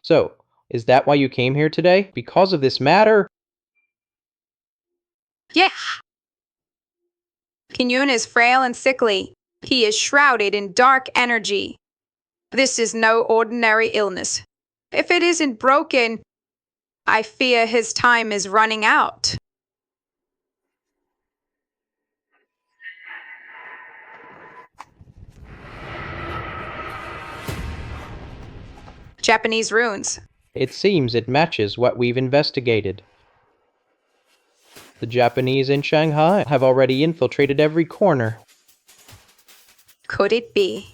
So, is that why you came here today? Because of this matter? Yeah. Qin Yuan is frail and sickly. He is shrouded in dark energy. This is no ordinary illness. If it isn't broken, I fear his time is running out. Japanese runes. It seems it matches what we've investigated. The Japanese in Shanghai have already infiltrated every corner. Could it be?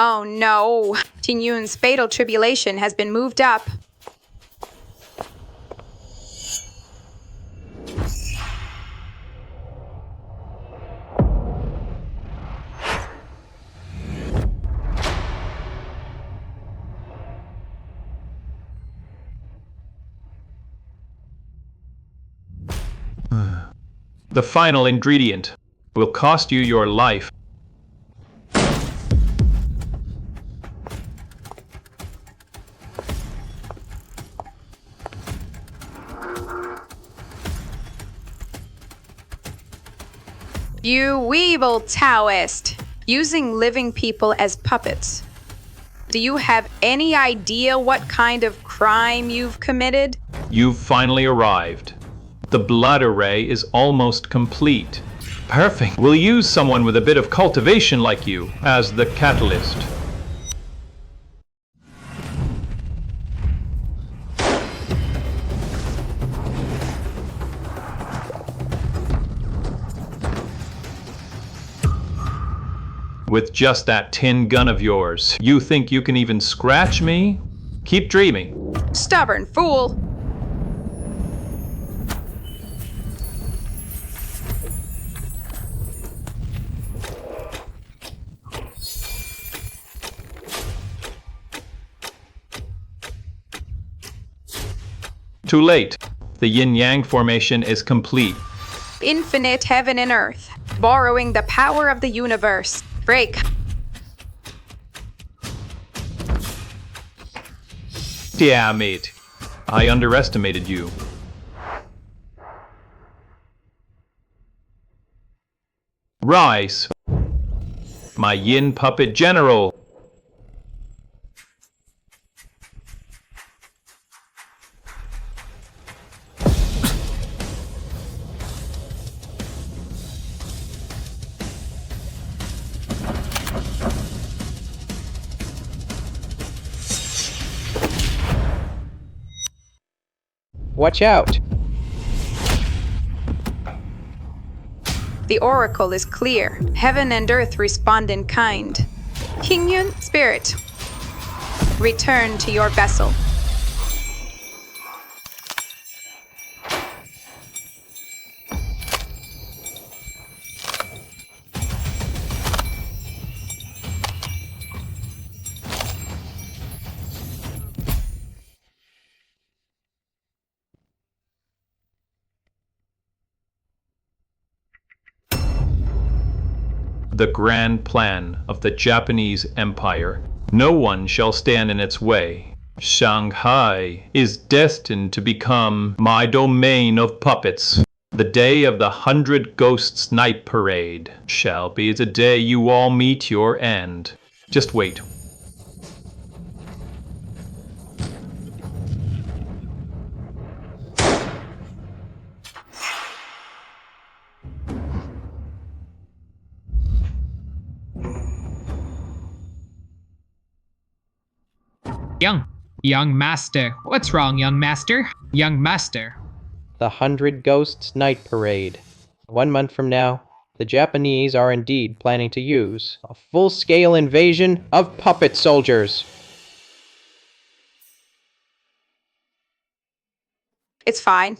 Oh no! Qin Yuan's fatal tribulation has been moved up. The final ingredient will cost you your life. You evil Taoist, using living people as puppets. Do you have any idea what kind of crime you've committed? You've finally arrived. The blood array is almost complete. Perfect. We'll use someone with a bit of cultivation like you as the catalyst. With just that tin gun of yours, you think you can even scratch me? Keep dreaming. Stubborn fool! Too late. The yin-yang formation is complete. Infinite heaven and earth, borrowing the power of the universe. Break. Damn it. I underestimated you. Rise, my yin puppet general. Watch out! The oracle is clear. Heaven and earth respond in kind. Hingyun, spirit, return to your vessel. The grand plan of the Japanese Empire. No one shall stand in its way. Shanghai is destined to become my domain of puppets. The day of the 100 Ghosts Night Parade shall be the day you all meet your end. Just wait. Young master. What's wrong, young master? Young master. The 100 Ghosts Night Parade. 1 month from now, the Japanese are indeed planning to use a full-scale invasion of puppet soldiers. It's fine.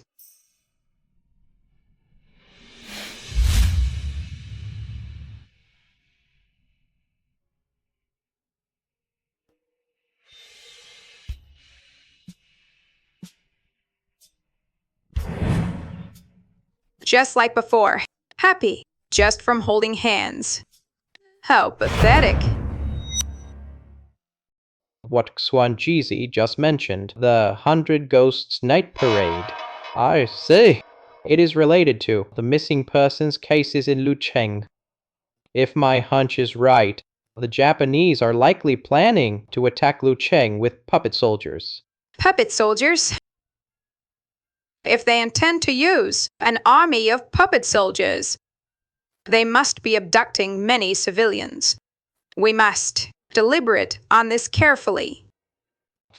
Just like before. Happy, just from holding hands. How pathetic. What Xuanjizi just mentioned, the 100 Ghosts Night Parade. I see. It is related to the missing persons cases in Lucheng. If my hunch is right, the Japanese are likely planning to attack Lucheng with puppet soldiers. Puppet soldiers? If they intend to use an army of puppet soldiers, they must be abducting many civilians. We must deliberate on this carefully.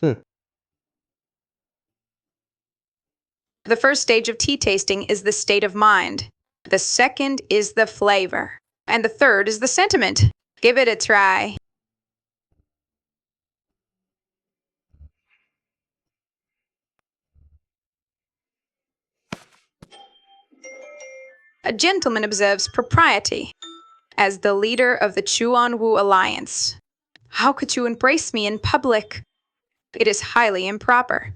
The first stage of tea tasting is the state of mind. The second is the flavor. And the third is the sentiment. Give it a try. A gentleman observes propriety. As the leader of the Chuanwu Alliance, how could you embrace me in public? It is highly improper.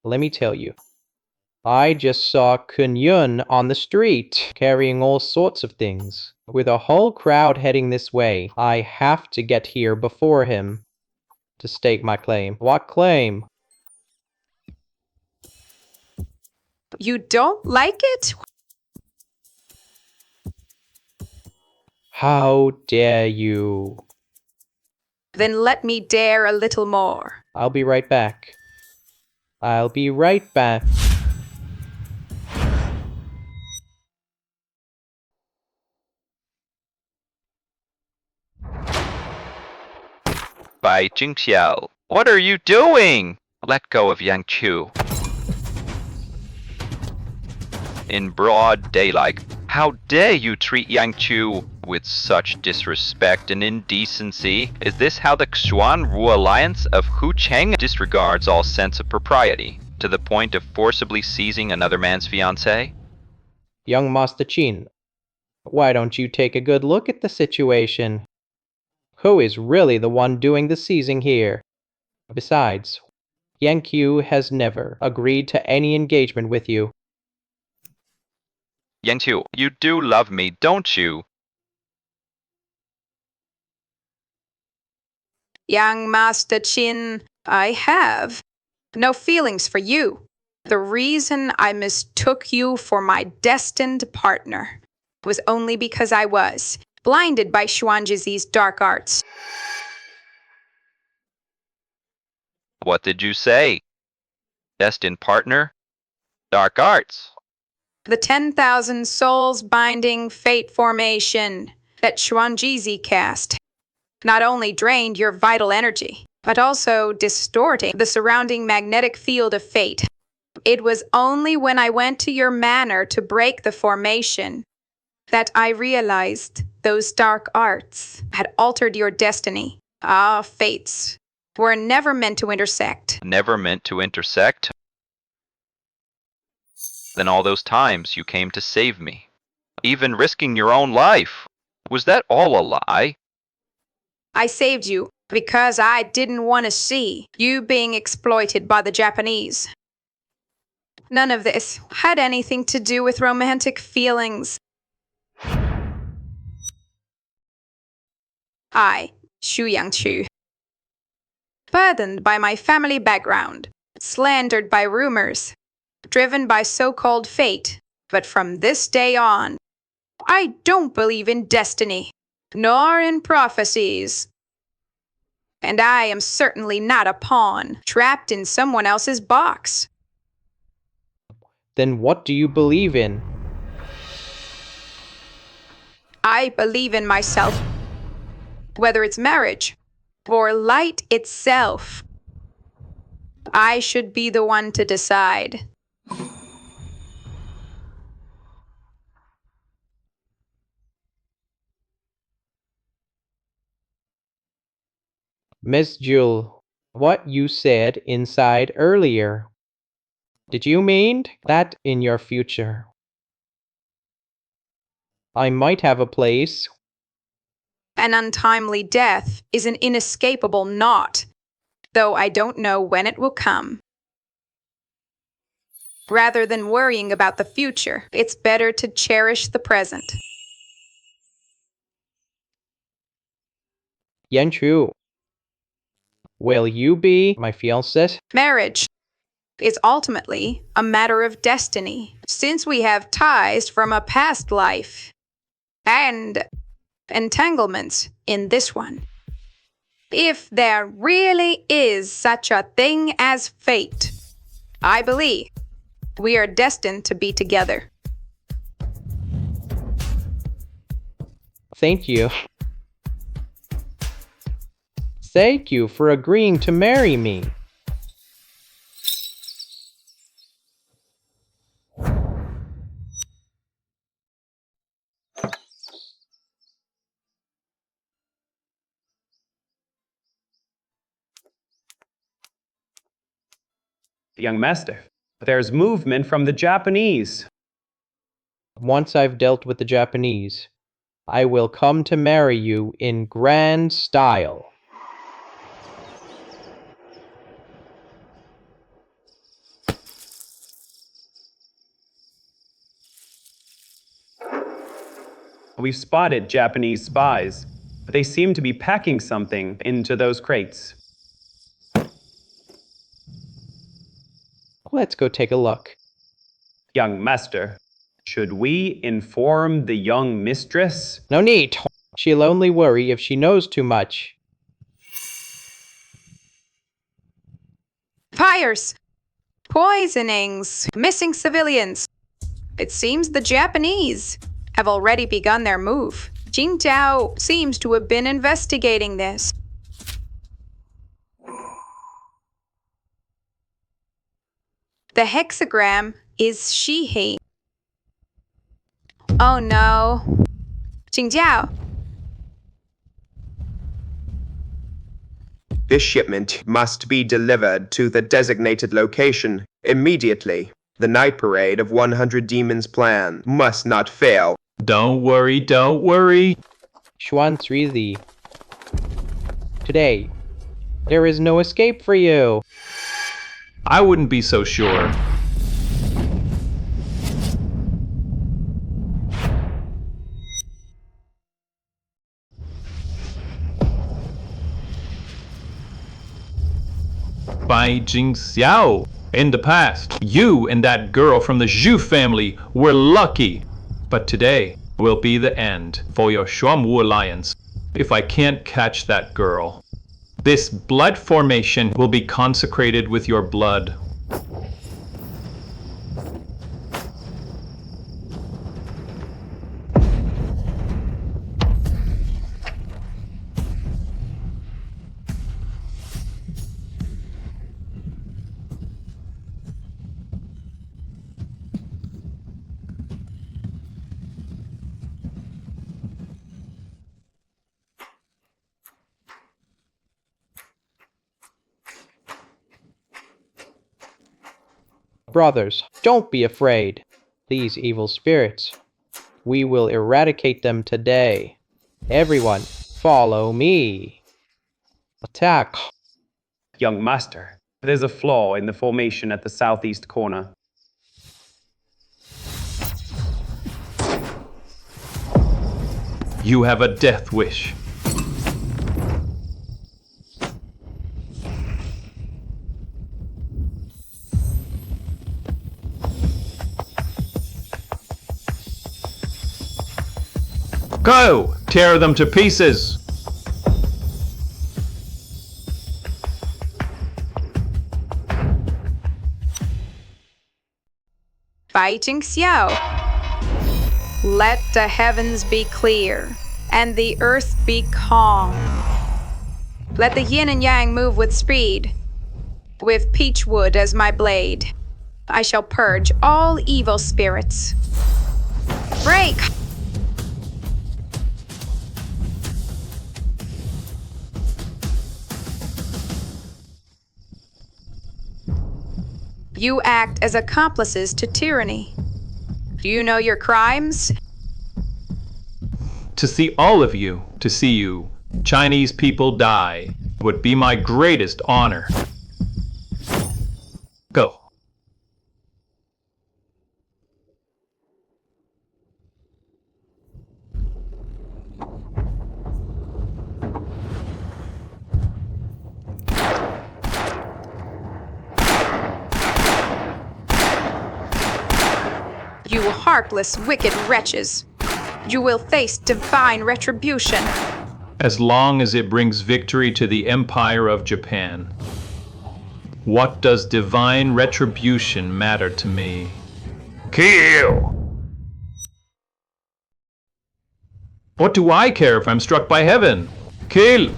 Let me tell you. I just saw Kun Yun on the street, carrying all sorts of things. With a whole crowd heading this way, I have to get here before him to stake my claim. What claim? You don't like it? How dare you? Then let me dare a little more. I'll be right back. I'll be right back. Bai Jingxiao, what are you doing? Let go of Yang Chu. In broad daylight, how dare you treat Yang Chu with such disrespect and indecency? Is this how the Xuanwu Alliance of Hu Cheng disregards all sense of propriety, to the point of forcibly seizing another man's fiancée? Young Master Qin, why don't you take a good look at the situation? Who is really the one doing the seizing here? Besides, Yang Qiu has never agreed to any engagement with you. Yang Qiu, you do love me, don't you? Young Master Qin, I have no feelings for you. The reason I mistook you for my destined partner was only because I was blinded by Xuanjizi's dark arts. What did you say? Destined partner? Dark arts? The 10,000 souls binding fate formation that Xuanjizi cast not only drained your vital energy, but also distorting the surrounding magnetic field of fate. It was only when I went to your manor to break the formation that I realized those dark arts had altered your destiny. Ah, fates were never meant to intersect. Never meant to intersect? Then all those times you came to save me, even risking your own life, was that all a lie? I saved you because I didn't want to see you being exploited by the Japanese. None of this had anything to do with romantic feelings. I, Xu Yangqu, burdened by my family background, slandered by rumors, driven by so-called fate, but from this day on, I don't believe in destiny, nor in prophecies. And I am certainly not a pawn trapped in someone else's box. Then what do you believe in? I believe in myself, whether it's marriage or light itself. I should be the one to decide. Miss Jewel, what you said inside earlier. Did you mean that in your future I might have a place? An untimely death is an inescapable knot, though I don't know when it will come. Rather than worrying about the future, it's better to cherish the present. Yanchu, will you be my fiancée? Marriage is ultimately a matter of destiny, since we have ties from a past life and entanglements in this one. If there really is such a thing as fate, I believe we are destined to be together. Thank you. Thank you for agreeing to marry me. Young master, there's movement from the Japanese. Once I've dealt with the Japanese, I will come to marry you in grand style. We've spotted Japanese spies. They seem to be packing something into those crates. Let's go take a look. Young master, should we inform the young mistress? No need. She'll only worry if she knows too much. Fires! Poisonings! Missing civilians! It seems the Japanese have already begun their move. Jingjiao seems to have been investigating this. The hexagram is Shihe. Oh no. Jingjiao. This shipment must be delivered to the designated location immediately. The night parade of 100 Demons plan must not fail. Don't worry, don't worry. Xuan Zhuizi. Today, there is no escape for you. I wouldn't be so sure. Bai Jingxiao. In the past, you and that girl from the Zhu family were lucky. But today will be the end for your Xuanwu alliance if I can't catch that girl. This blood formation will be consecrated with your blood. Brothers, don't be afraid. These evil spirits, we will eradicate them today. Everyone, follow me. Attack. Young master, there's a flaw in the formation at the southeast corner. You have a death wish. Go! Tear them to pieces! Fighting Xiao. Let the heavens be clear, and the earth be calm. Let the yin and yang move with speed. With peach wood as my blade, I shall purge all evil spirits. Break! You act as accomplices to tyranny. Do you know your crimes? To see all of you, to see you, Chinese people die, would be my greatest honor. Go. You heartless, wicked wretches. You will face divine retribution. As long as it brings victory to the Empire of Japan. What does divine retribution matter to me? Kill! What do I care if I'm struck by heaven? Kill!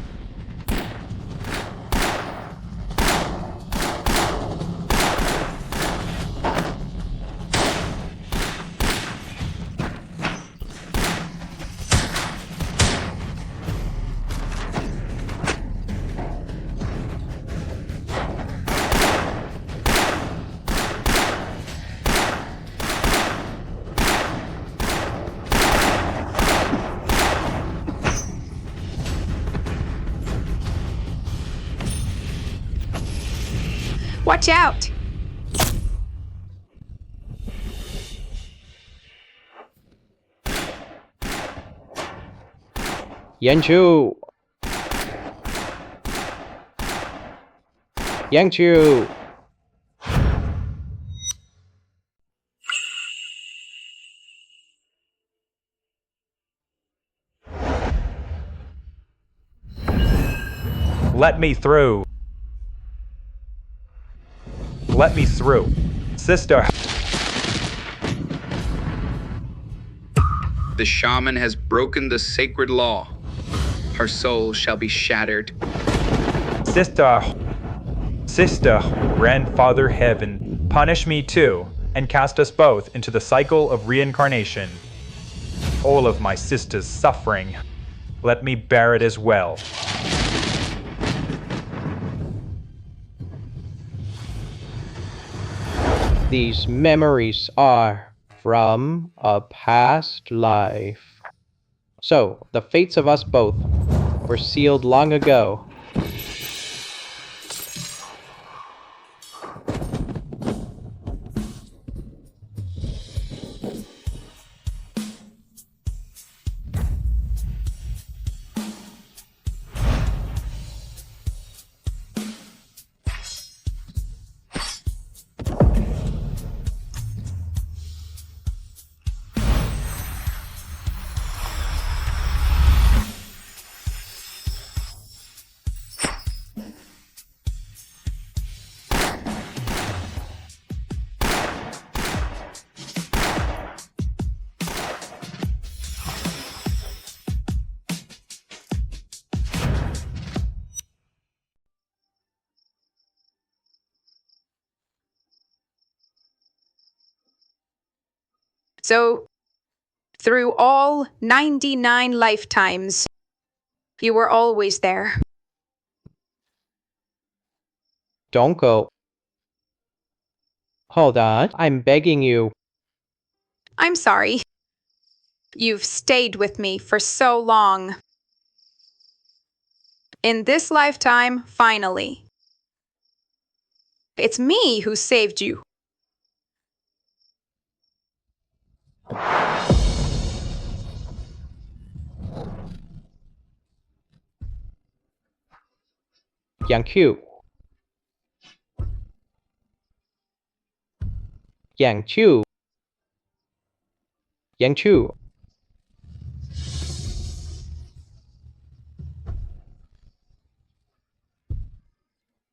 Watch out! Yanchu! Yangchu! Let me through. Let me through. Sister. The shaman has broken the sacred law. Her soul shall be shattered. Sister, Grandfather Heaven, punish me too, and cast us both into the cycle of reincarnation. All of my sister's suffering, let me bear it as well. These memories are from a past life. So, the fates of us both were sealed long ago. So, through all 99 lifetimes, you were always there. Don't go. Hold on, I'm begging you. I'm sorry. You've stayed with me for so long. In this lifetime, finally. It's me who saved you. Yang Chu. Yang Chu. Yang Chu.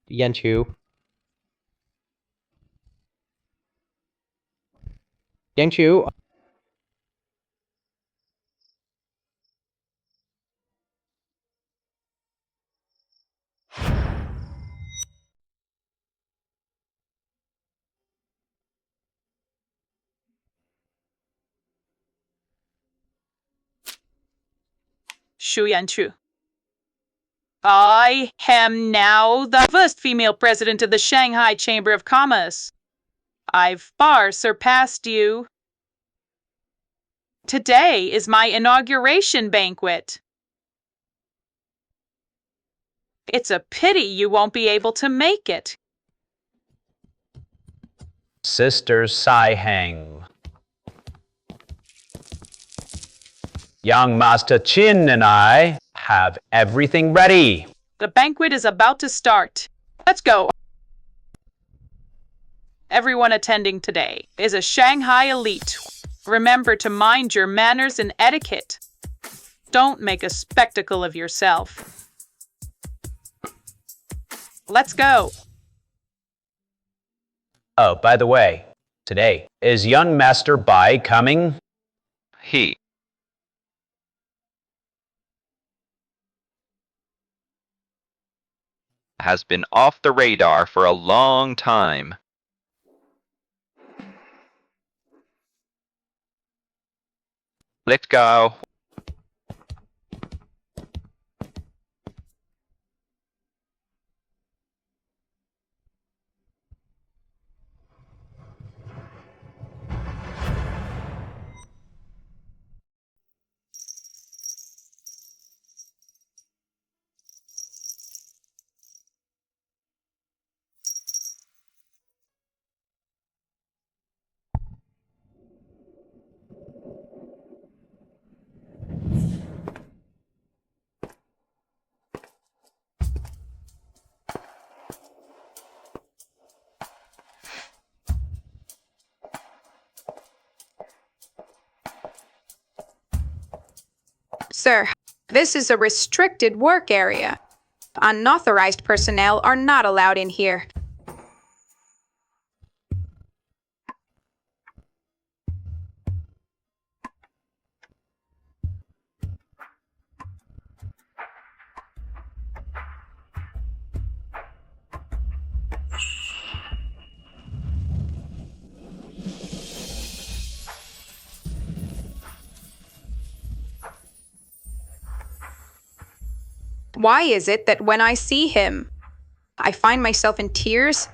Yang Chu. Yang Chu. Shu Yanchu. I am now the first female president of the Shanghai Chamber of Commerce. I've far surpassed you. Today is my inauguration banquet. It's a pity you won't be able to make it. Sister Sai Heng. Young Master Qin and I have everything ready. The banquet is about to start. Let's go. Everyone attending today is a Shanghai elite. Remember to mind your manners and etiquette. Don't make a spectacle of yourself. Let's go. Oh, by the way, today, is young Master Bai coming? He. Has been off the radar for a long time. Let's go. Sir, this is a restricted work area. Unauthorized personnel are not allowed in here. Why is it that when I see him, I find myself in tears